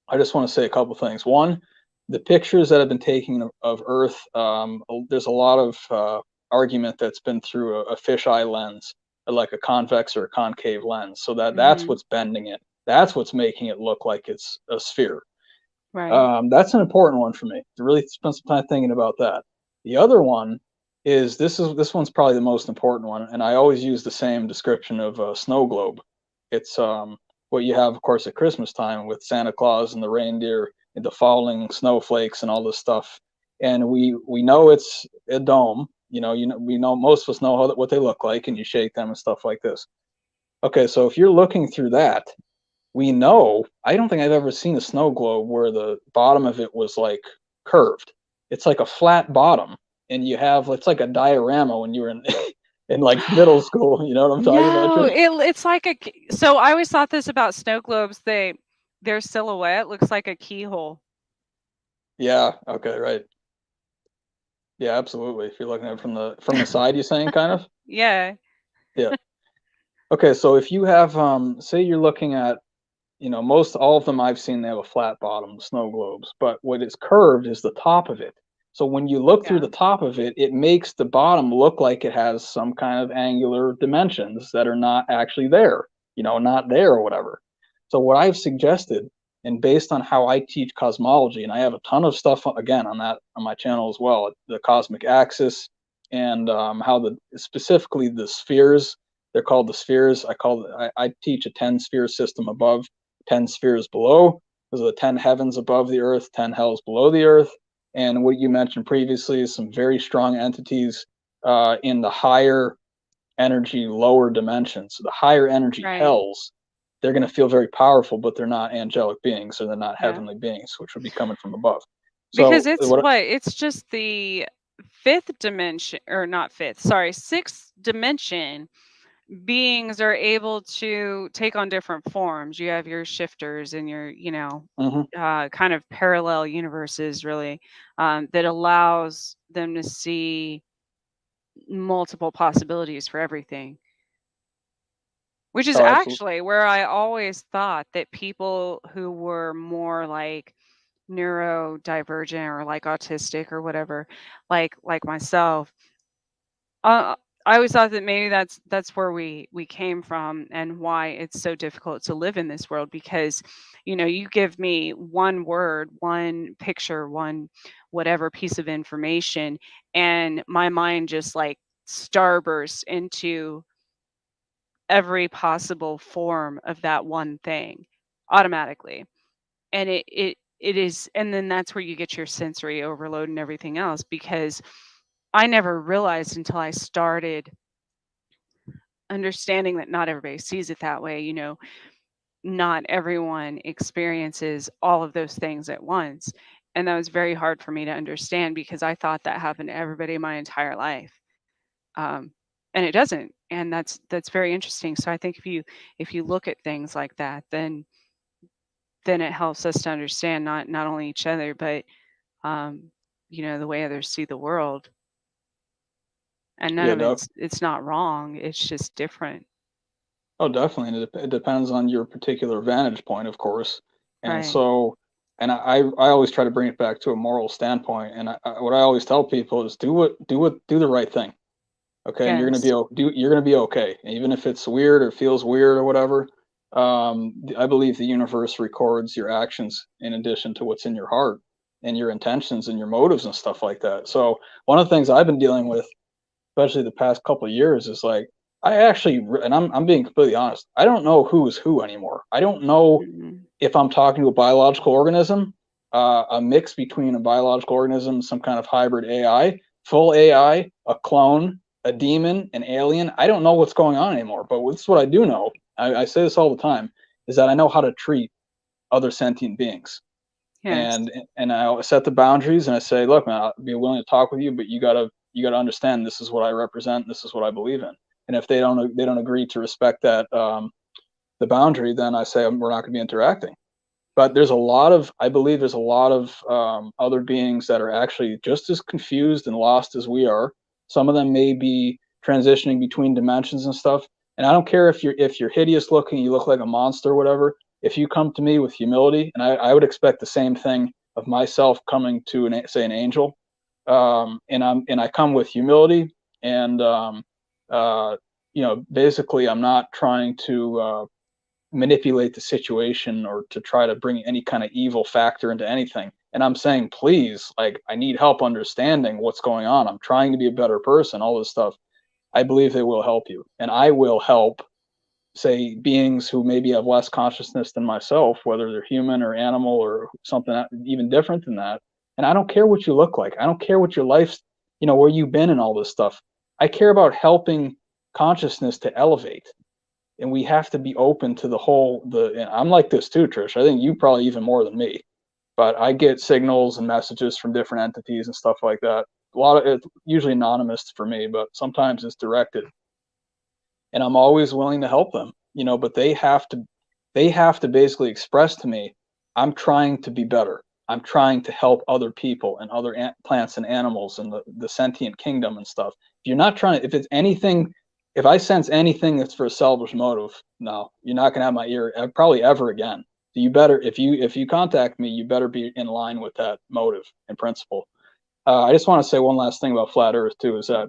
I just want to say a couple things. One, the pictures that have been taken of Earth, there's a lot of argument that's been through a fisheye lens, like a convex or a concave lens. So that's Mhm. what's bending it. That's what's making it look like it's a sphere. Right. That's an important one for me to really spend some time thinking about that. The other one is this one's probably the most important one, and I always use the same description of a snow globe. It's what you have, of course, at Christmas time with Santa Claus and the reindeer and the falling snowflakes and all this stuff. And we know it's a dome. We know most of us know what they look like, and you shake them and stuff like this. Okay, so if you're looking through that, we know, I don't think I've ever seen a snow globe where the bottom of it was like curved. It's like a flat bottom, and it's like a diorama when you were in in like middle school. You know what I'm talking about, No, Trish? it's like so I always thought this about snow globes. Their silhouette looks like a keyhole. Yeah. Okay. Right. Yeah. Absolutely. If you're looking at it from the side, you're saying kind of. Yeah. Yeah. Okay. So if you have, say you're looking at, most all of them I've seen, they have a flat bottom, snow globes, but what is curved is the top of it. So when you look through Yeah. the top of it, it makes the bottom look like it has some kind of angular dimensions that are not actually there, not there or whatever. So what I've suggested, and based on how I teach cosmology, and I have a ton of stuff again on that on my channel as well, the cosmic axis, and how specifically the spheres, they're called the spheres. I teach a 10 sphere system above, 10 spheres below. Those are the 10 heavens above the earth, 10 hells below the earth. And what you mentioned previously is some very strong entities in the higher energy, lower dimensions. So the higher energy Right. hells, they're going to feel very powerful, but they're not angelic beings, or they're not Yeah. heavenly beings, which would be coming from above. Because So it's what? what? It's just the fifth dimension, or not fifth, sorry, sixth dimension. Beings are able to take on different forms. You have your shifters and your, Mhm. kind of parallel universes, really, that allows them to see multiple possibilities for everything. Which is Oh, absolutely. actually where I always thought that people who were more like neurodivergent or like autistic or whatever, like myself, uh, I always thought that maybe that's where we came from and why it's so difficult to live in this world because you give me one word, one picture, one whatever piece of information, and my mind just like starbursts into every possible form of that one thing automatically. And it is, and then that's where you get your sensory overload and everything else, because I never realized until I started understanding that not everybody sees it that way. Not everyone experiences all of those things at once. And that was very hard for me to understand because I thought that happened to everybody my entire life. Um, and it doesn't. And that's very interesting. So I think if you look at things like that, then it helps us to understand not only each other, but um, the way others see the world. And none Yeah, of it's not wrong. It's just different. oh, definitely. And it depends on your particular vantage point, of course. And Right. so, and I always try to bring it back to a moral standpoint. And what I always tell people is do the right thing. Okay. And Yes. you're going to be okay. And even if it's weird or feels weird or whatever. I believe the universe records your actions in addition to what's in your heart and your intentions and your motives and stuff like that. So one of the things I've been dealing with, especially the past couple of years, is like I actually, and I'm being completely honest, I don't know who is who anymore. I don't know Mhm. if I'm talking to a biological organism, a mix between a biological organism, some kind of hybrid AI, full AI, a clone, a demon, an alien. I don't know what's going on anymore. But this is what I do know. I say this all the time: is that I know how to treat other sentient beings, Yes. and I set the boundaries, and I say, look, man, I'll be willing to talk with you, but you gotta understand this is what I represent, this is what I believe in, and if they don't agree to respect that the boundary, then I say we're not going to be interacting. But I believe there's a lot of other beings that are actually just as confused and lost as we are. Some of them may be transitioning between dimensions and stuff. And I don't care if you're hideous looking, you look like a monster or whatever. If you come to me with humility, and I would expect the same thing of myself coming to say an angel, and I come with humility and basically I'm not trying to manipulate the situation or to try to bring any kind of evil factor into anything. And I'm saying, please, like, I need help understanding what's going on. I'm trying to be a better person, all this stuff. I believe it will help you. And I will help, say, beings who maybe have less consciousness than myself, whether they're human or animal or something even different than that. And I don't care what you look like. I don't care what your life's, where you've been and all this stuff. I care about helping consciousness to elevate. And we have to be open to and I'm like this too, Trish. I think you probably even more than me, but I get signals and messages from different entities and stuff like that. A lot of it, usually anonymous for me, but sometimes it's directed, and I'm always willing to help them, but they have to basically express to me, I'm trying to be better. I'm trying to help other people and other plants and animals and the sentient kingdom and stuff. If you're not trying to, if it's anything, if I sense anything that's for a selfish motive, no, you're not gonna have my ear probably ever again. So you better, if you contact me, you better be in line with that motive and principle. I just want to say one last thing about flat Earth too, is that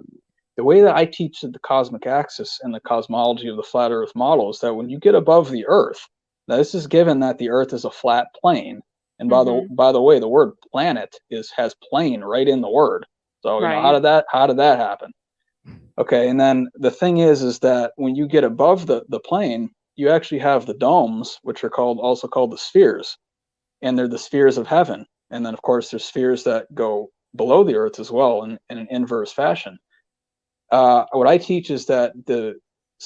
the way that I teach the cosmic axis and the cosmology of the flat Earth model is that when you get above the Earth, now this is given that the Earth is a flat plane, and by the way, the word planet has plane right in the word. So how Right. did that happen? Okay, and then the thing is that when you get above the plane, you actually have the domes, which are also called the spheres, and they're the spheres of heaven. And then of course there's spheres that go below the Earth as well in an inverse fashion. What I teach is that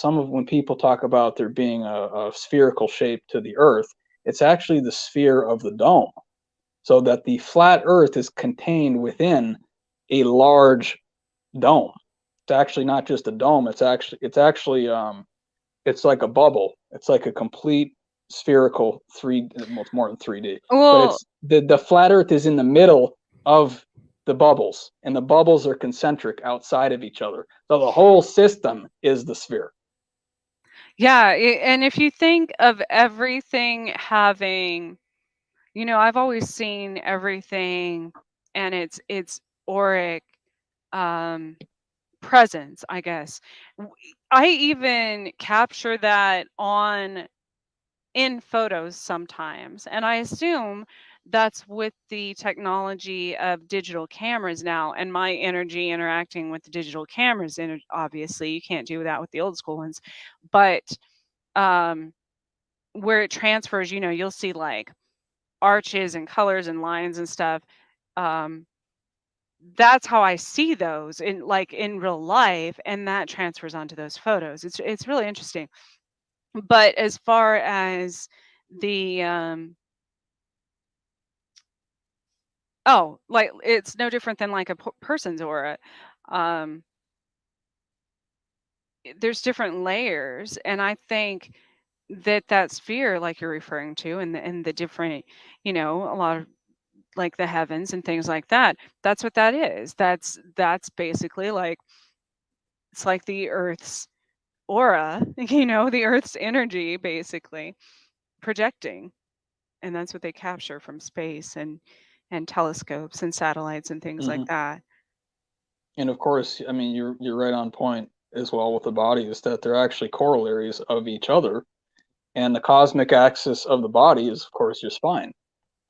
when people talk about there being a spherical shape to the Earth, it's actually the sphere of the dome. So that the flat Earth is contained within a large dome. It's actually not just a dome. It's like a bubble. It's like a complete spherical well, it's more than 3D. But Well, it's the flat Earth is in the middle of the bubbles, and the bubbles are concentric outside of each other. So the whole system is the sphere. yeah, and if you think of everything having, I've always seen everything and it's auric um presence, I guess. I even capture that on in photos sometimes, and I assume that's with the technology of digital cameras now and my energy interacting with the digital cameras. And obviously you can't do that with the old school ones, but um where it transfers, you'll see like arches and colors and lines and stuff. um that's how I see those in real life, and that transfers onto those photos. It's really interesting. But as far as the oh, like it's no different than like a person's aura. Um there's different layers, and I think that sphere like you're referring to, and the different, a lot of like the heavens and things like that, that's what that is. That's basically like, it's like the earth's aura, the earth's energy basically projecting. And that's what they capture from space and telescopes and satellites and things like Mm-hmm. that. And of course, I mean, you're right on point as well with the body, is that they're actually corollaries of each other. And the cosmic axis of the body is, of course, your spine,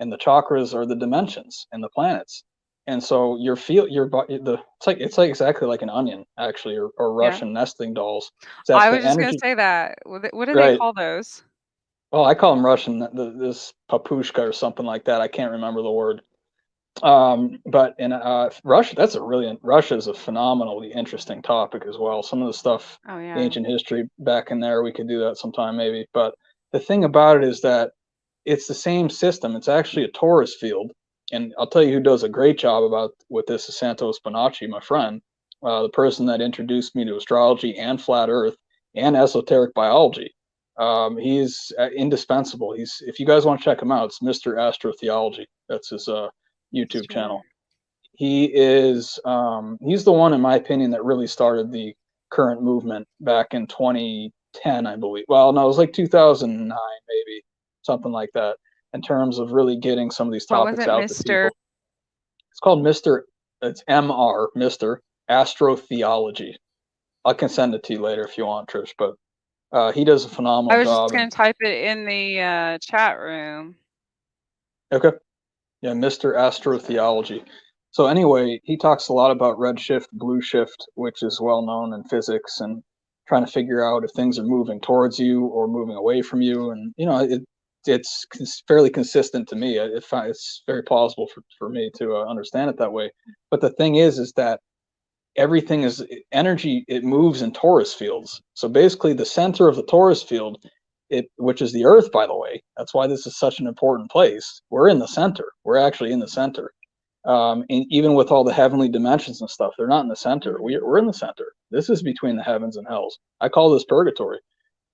and the chakras are the dimensions and the planets. And so it's like exactly like an onion, actually, or Yeah. Russian nesting dolls. That I the was just gonna energy, say that. What do they right? call those? Well, I call them Russian, this papushka or something like that. I can't remember the word. But in Russia, Russia is a phenomenally interesting topic as well. Some of the stuff, Oh the yeah. ancient history back in there, we could do that sometime maybe. But the thing about it is that it's the same system. It's actually a torus field, and I'll tell you who does a great job with this is Santos Bonacci, my friend, the person that introduced me to astrology and flat Earth and esoteric biology. He's indispensable. If you guys want to check him out, it's Mr. Astrotheology. That's his YouTube Sure. channel. He's the one, in my opinion, that really started the current movement back in 2010, I believe. Well, no, it was like 2009, maybe something like that, in terms of really getting some of these What was topics it, out to Mr.? people. It's called Mr. It's Mr. Astrotheology. I can send it to you later if you want, Trish, but He does a phenomenal I was just job. going And to type it in the chat room. okay, yeah, Mr. Astrotheology. So anyway, he talks a lot about redshift, blue shift, which is well known in physics, and trying to figure out if things are moving towards you or moving away from you. And it's fairly consistent to me. It's very plausible for me to understand it that way. But the thing is that everything is energy. It moves in torus fields. So basically, the center of the torus field, which is the Earth, by the way. That's why this is such an important place. We're in the center. We're actually in the center. And even with all the heavenly dimensions and stuff, they're not in the center. We're in the center. This is between the heavens and hells. I call this purgatory.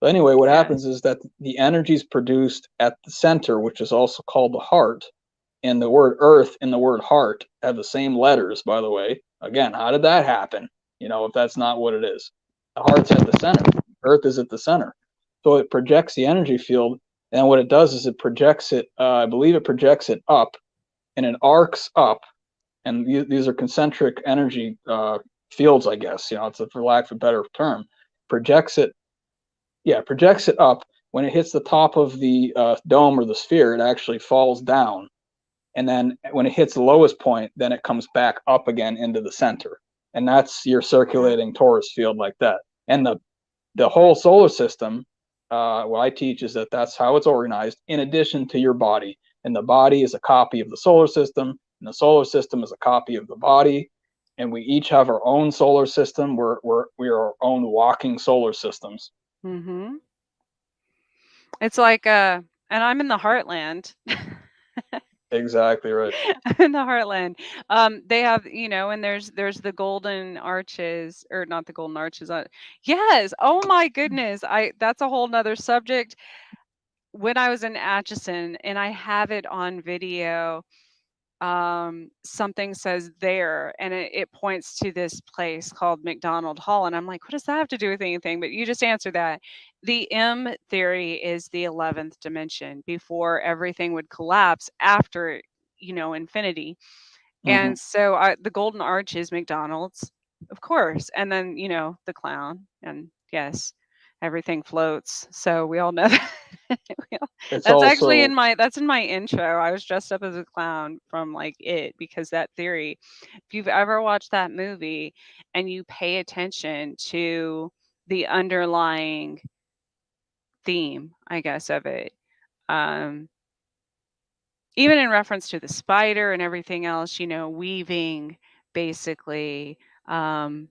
So anyway, what Yes. happens is that the energy is produced at the center, which is also called the heart. And the word earth and the word heart have the same letters, by the way. Again, how did that happen? If that's not what it is. The heart's at the center. Earth is at the center. So it projects the energy field. And what it does is it projects it, I believe it projects it up, and it arcs up. And these are concentric energy fields, I guess. It's for lack of a better term. Projects it, yeah, projects it up. When it hits the top of the dome or the sphere, it actually falls down. And then when it hits the lowest point, then it comes back up again into the center. And that's your circulating torus field like that. And the whole solar system, what I teach is that's how it's organized in addition to your body. And the body is a copy of the solar system, and the solar system is a copy of the body. And we each have our own solar system. We are our own walking solar systems. Mm-hmm. It's like, and I'm in the heartland. Exactly right. I'm in the heartland. They have, and there's the golden arches, or not the golden arches. Yes. Oh my goodness. That's a whole nother subject. When I was in Atchison, and I have it on video, something says there, and it points to this place called McDonald Hall, and I'm like, what does that have to do with anything? But you just answered that. The M theory is the 11th dimension before everything would collapse after, infinity. Mm-hmm. And so the golden arch is McDonald's, of course, and then the clown, and yes, everything floats. So we all know that. It's That's actually also that's in my intro. I was dressed up as a clown from like it, because that theory, if you've ever watched that movie and you pay attention to the underlying theme, I guess, of it, um, even in reference to the spider and everything else, weaving basically, um,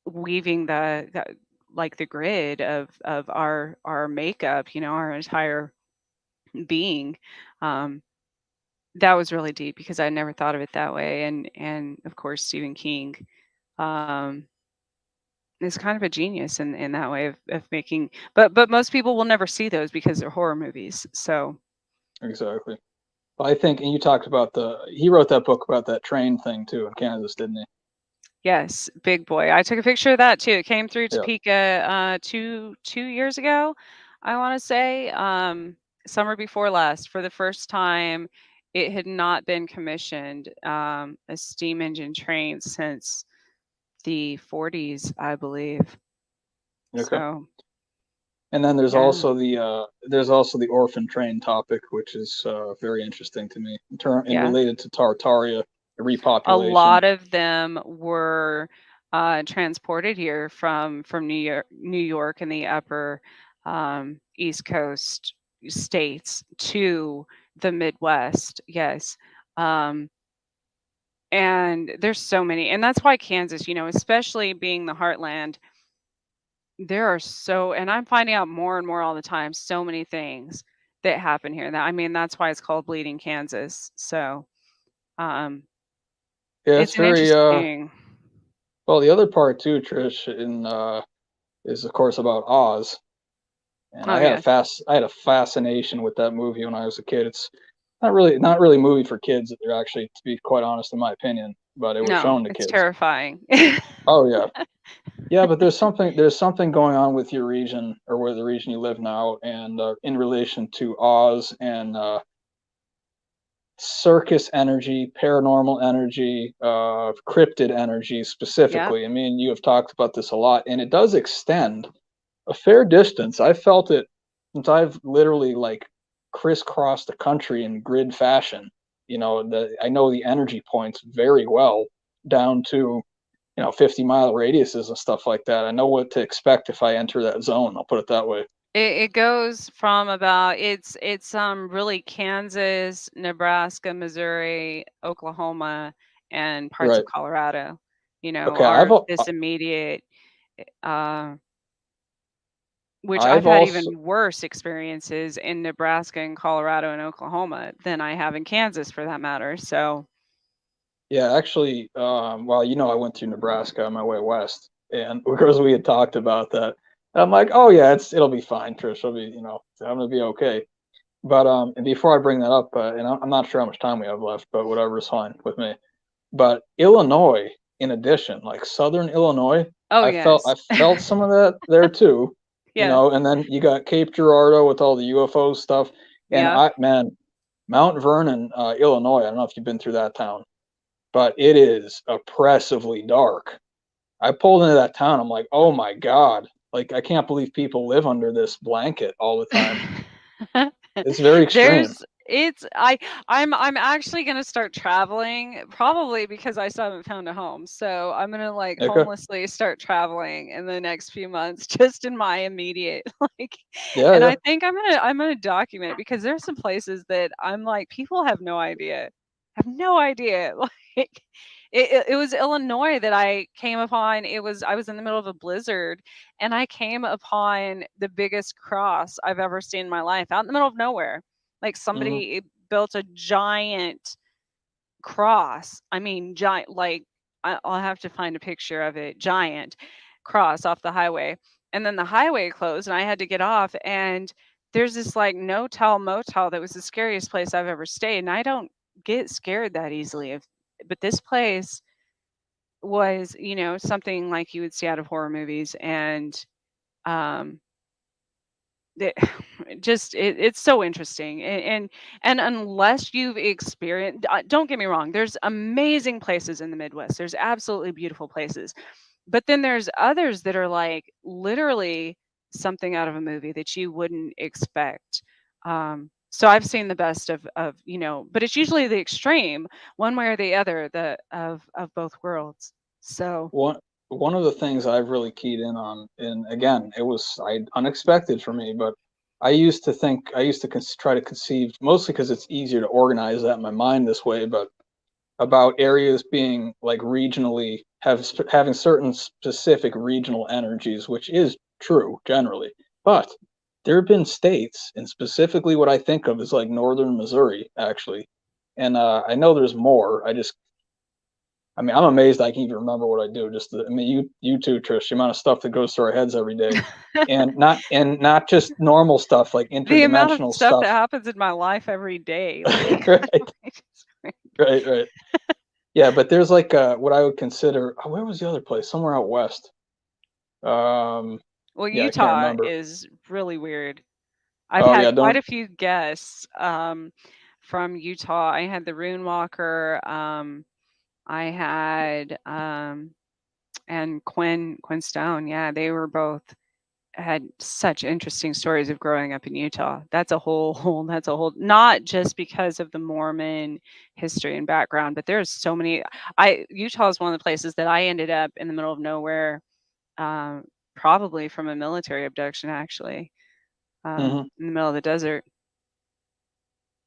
weaving the like the grid of our makeup, our entire being. Um, that was really deep because I never thought of it that way. And of course, Stephen King um, is kind of a genius in that way of making. But most people will never see those because they're horror movies. So exactly. I think, and you talked about he wrote that book about that train thing too in Kansas, didn't he? yes, big boy. I took a picture of that too. It came through Yeah. Topeka 2 years ago, I want to say, summer before last. For the first time, it had not been commissioned, a steam engine train, since the 40s, I believe. Okay. So And then there's yeah, also the orphan train topic, which is very interesting to me and yeah. related to Tartaria A repopulation. lot of them were transported here from New York and the upper East Coast states to the Midwest. Yes. Um, and there's so many, and that's why Kansas, especially being the heartland, there are and I'm finding out more and more all the time, so many things that happen here. That's why it's called Bleeding Kansas. So um, Yeah, it's it's an very interesting. well. The other part too, Trish, is of course about Oz, and Oh yeah. I had a fascination with that movie when I was a kid. It's not really a movie for kids. They're actually, to be quite honest, in my opinion, but it was No, shown to it's kids. terrifying. Oh yeah, yeah, but there's something going on with your region or where the region you live now, and in relation to Oz and circus energy, paranormal energy, cryptid energy Yeah. specifically. I mean, you have talked about this a lot, and it does extend a fair distance. I felt it since I've literally like crisscrossed the country in grid fashion. I know the energy points very well down to 50-mile radiuses and stuff like that. I know what to expect if I enter that zone. I'll put it that way. It goes from about it's really Kansas, Nebraska, Missouri, Oklahoma, and parts of Right. Colorado, Okay. are this immediate, uh, which I've I've had also even worse experiences in Nebraska and Colorado and Oklahoma than I have in Kansas for that matter. So, Yeah, actually, well, I went to Nebraska on my way west, and because we had talked about that, I'm like, oh yeah, it'll be fine, Trish. It'll be, I'm gonna be okay. But and before I bring that up, and I'm not sure how much time we have left, but whatever is fine with me. But Illinois, in addition, like Southern Illinois, oh I yes. felt some of that there too, Yes. and then you got Cape Girardeau with all the UFO stuff, and Yeah. man, Mount Vernon, Illinois. I don't know if you've been through that town, but it is oppressively dark. I pulled into that town. I'm like, oh my God. Like, I can't believe people live under this blanket all the time. It's very extreme. There's it's I'm actually gonna start traveling probably because I still haven't found a home. So I'm gonna like Okay. homelessly start traveling in the next few months just in my immediate like, Yeah, and yeah. I think I'm gonna document it because there's some places that I'm like people have no idea. Have no idea. Like it was Illinois that I came upon. I was in the middle of a blizzard and I came upon the biggest cross I've ever seen in my life out in the middle of nowhere. Like Hmm. somebody built a giant cross. I mean, giant, like I'll have to find a picture of it. Giant cross off the highway. And then the highway closed and I had to get off. And there's this like no tell motel that was the scariest place I've ever stayed. And I don't get scared that easily. But this place was, something like you would see out of horror movies. And um, it it's so interesting and unless you've experienced don't get me wrong, there's amazing places in the Midwest, there's absolutely beautiful places, but then there's others that are like literally something out of a movie that you wouldn't expect. So I've seen the best of but it's usually the extreme one way or the other, the of both worlds. So One one of the things I've really keyed in on, and again, it was unexpected for me, but I used to try to conceive, mostly because it's easier to organize that in my mind this way, but about areas being like regionally having certain specific regional energies, which is true generally. But there have been states, and specifically what I think of is like northern Missouri, actually. And I know there's more. I mean, I'm amazed I can even remember what I do. I mean, you too, Trish. The amount of stuff that goes through our heads every day, and not just normal stuff like the amount of interdimensional stuff that stuff. happens in my life every day, like Right, right. Yeah, but there's like what I would consider. Oh, where was the other place? Somewhere out west. Um, well, yeah, I can't Utah remember. is really weird. I've Oh had yeah, quite don't. a few guests from Utah. I had the Rune Walker. I had and Quinn Stone. Yeah, they were both had such interesting stories of growing up in Utah. That's a whole that's a whole not just because of the Mormon history and background, but there's so many. I Utah is one of the places that I ended up in the middle of nowhere, um, probably from a military abduction, actually, Hmm. in the middle of the desert.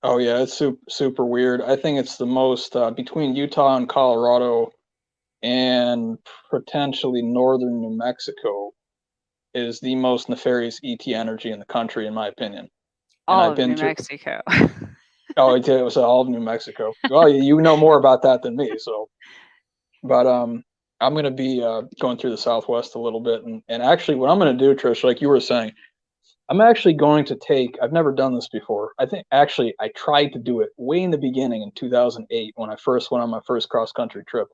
Oh yeah, it's super weird. I think it's the most between Utah and Colorado and potentially northern New Mexico is the most nefarious ET energy in the country, in my opinion. And All I've of been New through. Mexico. Oh, it was all of New Mexico. Well, you know more about that than me, so. But I'm gonna be going through the Southwest a little bit, and actually, what I'm gonna do, Trish, like you were saying, I'm actually going to take. I've never done this before. I think actually I tried to do it way in the beginning in 2008 when I first went on my first cross country trip.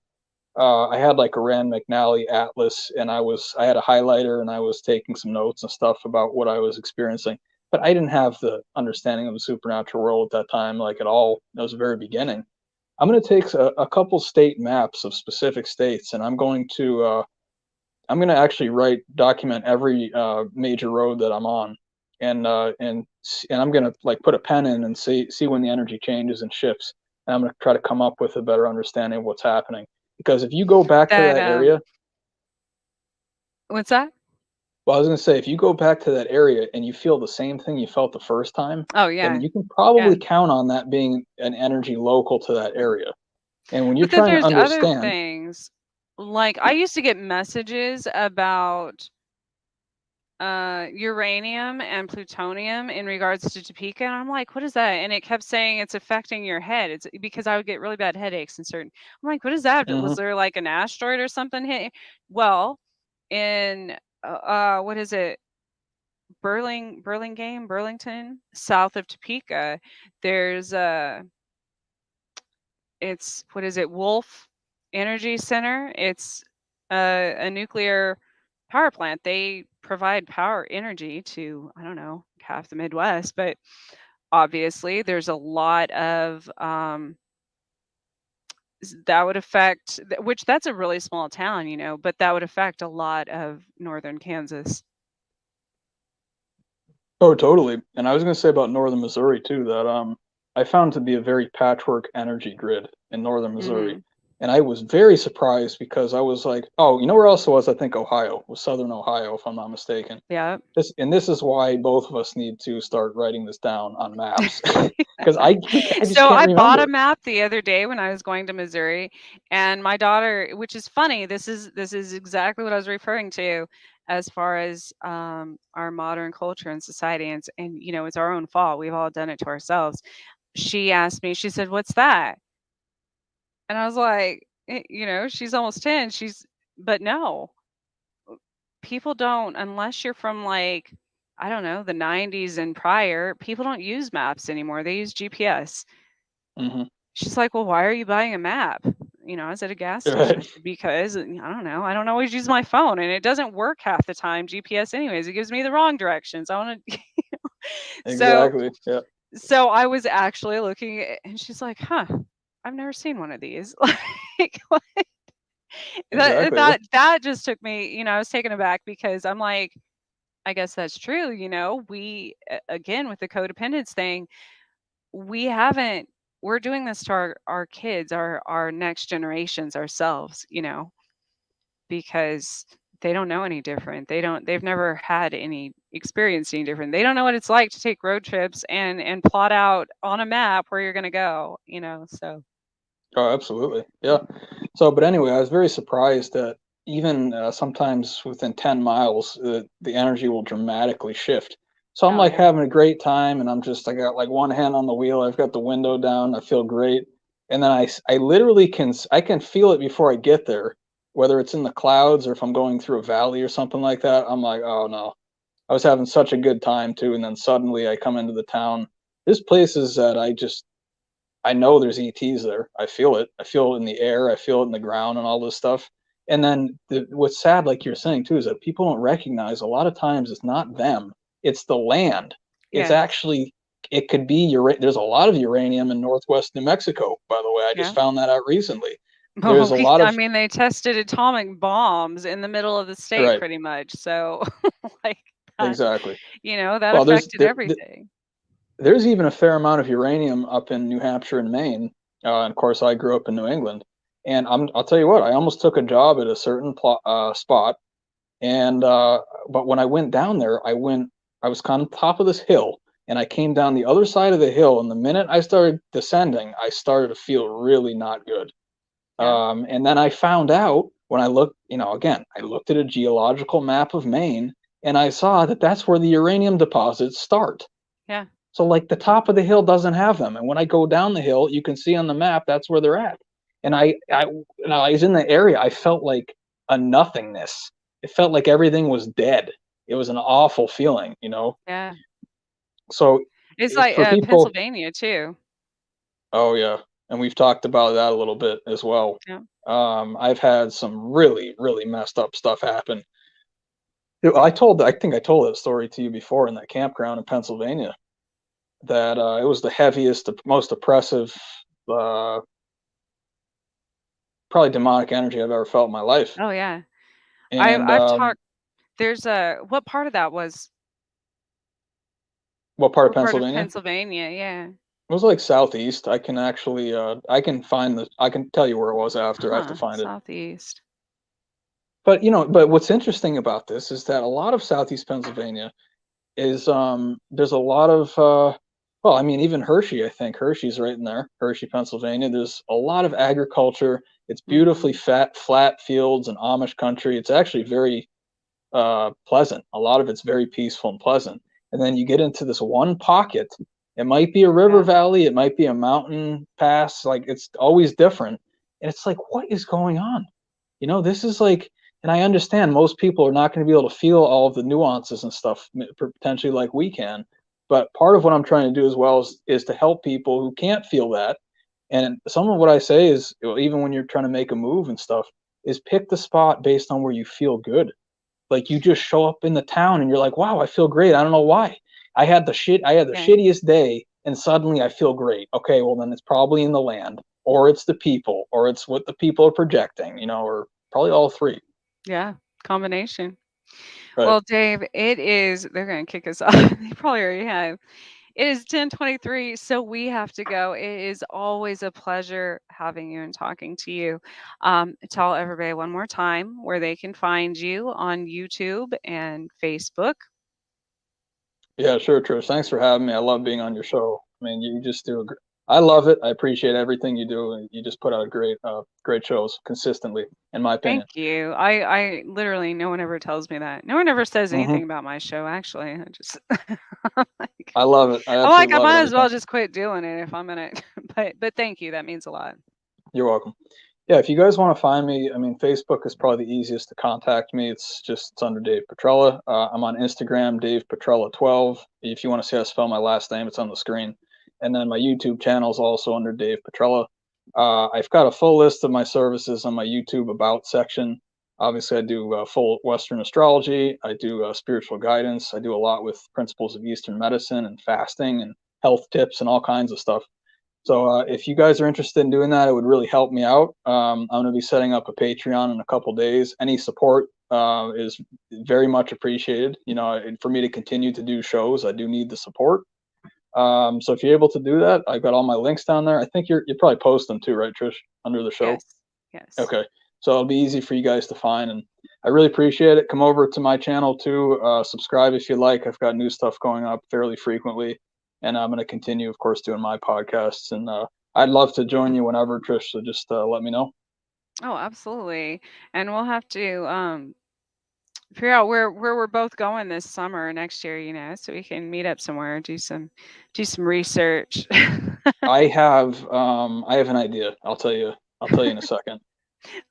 I had like a Rand McNally atlas, and I had a highlighter, and I was taking some notes and stuff about what I was experiencing. but I didn't have the understanding of the supernatural world at that time, like at all. That was the very beginning. I'm going to take a couple state maps of specific states, and I'm going to actually document every major road that I'm on, and I'm going to like put a pen in and see when the energy changes and shifts, and I'm going to try to come up with a better understanding of what's happening. Because if you go back to That that area, what's that? well, I was going to say, if you go back to that area and you feel the same thing you felt the first time, Oh then yeah, you can yeah. probably count on that being an energy local to that area. And when you're But then trying to there's other understand, things. Like I used to get messages about uranium and plutonium in regards to Topeka, and I'm like, what is that? And it kept saying it's affecting your head. It's because I would get really bad headaches and certain. I'm like, what is that? Was hmm there like an asteroid or something hitting? Well, in what is it? Burlington, south of Topeka, there's it's what is it? Wolf Energy Center. It's a nuclear power plant. They provide power energy to, I don't know, half the Midwest, but obviously there's a lot of that would affect which that's a really small town, but that would affect a lot of northern Kansas. Oh, totally. And I was going to say about northern Missouri too that I found to be a very patchwork energy grid in northern Missouri. Mhm. And I was very surprised because I was like, oh, you know where else it was? I think Ohio was southern Ohio, if I'm not mistaken. Yeah. This is why both of us need to start writing this down on maps because I just So can't I bought a remember. map the other day when I was going to Missouri, and my daughter, which is funny, this is exactly what I was referring to as far as our modern culture and society, and it's our own fault. We've all done it to ourselves. She asked me, she said, "What's that?" And I was like, she's almost 10. But no, people don't, unless you're from like, I don't know, the 90s and prior, people don't use maps anymore. They use GPS. Hmm She's like, "Well, why are you buying a map?" I was at a gas station. I Right. said, "Because I don't know. I don't always use my phone, and it doesn't work half the time. GPS, anyways, it gives me the wrong directions. I want to." so, Exactly. Yeah. so I was actually looking, and she's like, "Huh, I've never seen one of these." Like, Exactly. Yeah. that just took me. I was taken aback because I'm like, I guess that's true. We again with the codependence thing, we haven't we're doing this to our kids, our next generations, ourselves, because they don't know any different. They've never had any experience any different. They don't know what it's like to take road trips and plot out on a map where you're going to go, so Oh, absolutely. Yeah. So, but anyway, I was very surprised that even sometimes within 10 miles, the energy will dramatically shift. So I'm oh like yeah. having a great time, and I got like one hand on the wheel. I've got the window down. I feel great. And then I literally I can feel it before I get there, whether it's in the clouds or if I'm going through a valley or something like that. I'm like, oh no, I was having such a good time too. And then suddenly I come into the town. There's places that I know there's ETs there. I feel it. I feel it in the air. I feel it in the ground and all this stuff. And then what's sad, like you're saying too, is that people don't recognize a lot of times it's not them, it's the land. It's Yes. actually, it could be there's a lot of uranium in northwest New Mexico, by the way. I just Yeah. found that out recently. There's Well, a lot I of, mean, they tested atomic bombs in the middle of the state right, pretty much. So like that, exactly. that Well, affected everything. there's even a fair amount of uranium up in New Hampshire and Maine. And of course, I grew up in New England. And I'll tell you what, I almost took a job at a certain spot. And but when I went down there, I was on top of this hill, and I came down the other side of the hill. And the minute I started descending, I started to feel really not good. Yeah. And then I found out when I looked, again, I looked at a geological map of Maine, and I saw that that's where the uranium deposits start. Yeah. So like the top of the hill doesn't have them, and when I go down the hill, you can see on the map that's where they're at. And I was in the area. I felt like a nothingness. It felt like everything was dead. It was an awful feeling. Yeah. So It's like for people, Pennsylvania too. oh yeah, and we've talked about that a little bit as well. Yeah. I've had some really, really messed up stuff happen. I think I told that story to you before in that campground in Pennsylvania. That it was the heaviest, most oppressive, uh, probably demonic energy I've ever felt in my life. Oh yeah. And I've talked there's a what part of that was what part of what part of Pennsylvania? Pennsylvania? Yeah. It was like southeast. I can actually, I can tell you where it was after. I have to Huh, find it. southeast. But but what's interesting about this is that a lot of southeast Pennsylvania is there's a lot of well, I mean, even Hershey, I think Hershey's right in there, Hershey, Pennsylvania. There's a lot of agriculture. It's beautifully Mhm. flat fields and Amish country. It's actually very pleasant. A lot of it's very peaceful and pleasant. And then you get into this one pocket. It might be a river Yeah. valley, it might be a mountain pass. Like it's always different. And it's like, what is going on? This is like, and I understand most people are not going to be able to feel all of the nuances and stuff potentially like we can. But part of what I'm trying to do as well is to help people who can't feel that. And some of what I say is, even when you're trying to make a move and stuff, is pick the spot based on where you feel good. Like you just show up in the town and you're like, wow, I feel great. I don't know why. I had the Yeah. shittiest day and suddenly I feel great. Okay, well then it's probably in the land or it's the people or it's what the people are projecting, or probably all three. Yeah. Combination. Right. Well, Dave, they're going to kick us off. They probably already have. It is 10:23, so we have to go. It is always a pleasure having you and talking to you. Tell everybody one more time where they can find you on YouTube and Facebook. Yeah, sure, Trish. Thanks for having me. I love being on your show. I mean, you just do I love it. I appreciate everything you do and you just put out great shows consistently, in my Thank opinion. you. I literally, no one ever tells me that. No one ever says Hmm. anything about my show, actually. I just, like, I love it. I I'm like, absolutely I love it might every as well time. just quit doing it if I'm gonna. But thank you. That means a lot. You're welcome. Yeah, if you guys want to find me, I mean, Facebook is probably the easiest to contact me. It's under Dave Petrella. I'm on Instagram, Dave Petrella 12. If you want to see how to spell my last name, it's on the screen. And then my YouTube channel is also under Dave Petrella. I've got a full list of my services on my YouTube About section. Obviously, I do full Western astrology. I do spiritual guidance. I do a lot with principles of Eastern medicine and fasting and health tips and all kinds of stuff. So if you guys are interested in doing that, it would really help me out. I'm going to be setting up a Patreon in a couple days. Any support is very much appreciated. And for me to continue to do shows, I do need the support. So if you're able to do that, I've got all my links down there. I think you probably post them too, right, Trish, under the show? Yes. Yes. Okay. So it'll be easy for you guys to find, and I really appreciate it. Come over to my channel too. Subscribe if you like. I've got new stuff going up fairly frequently, and I'm going to continue, of course, doing my podcasts. And I'd love to join you whenever, Trish. So just let me know. Oh, absolutely. And we'll have to figure out where we're both going this summer or next year, so we can meet up somewhere, do some research. I have an idea. I'll tell you. I'll tell you in a second.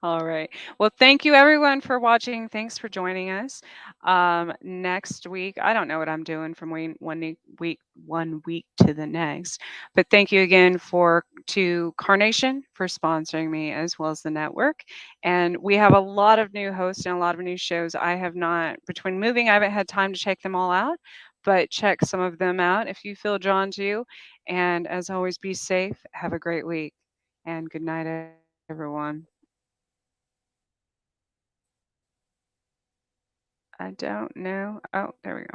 All right. Well, thank you everyone for watching. Thanks for joining us. Next week, I don't know what I'm doing from one week to the next, but thank you again to Carnation for sponsoring me as well as the network. And we have a lot of new hosts and a lot of new shows. I have not between moving, I haven't had time to check them all out, but check some of them out if you feel drawn to. And as always, be safe. Have a great week and good night, everyone. I don't know. Oh, there we go.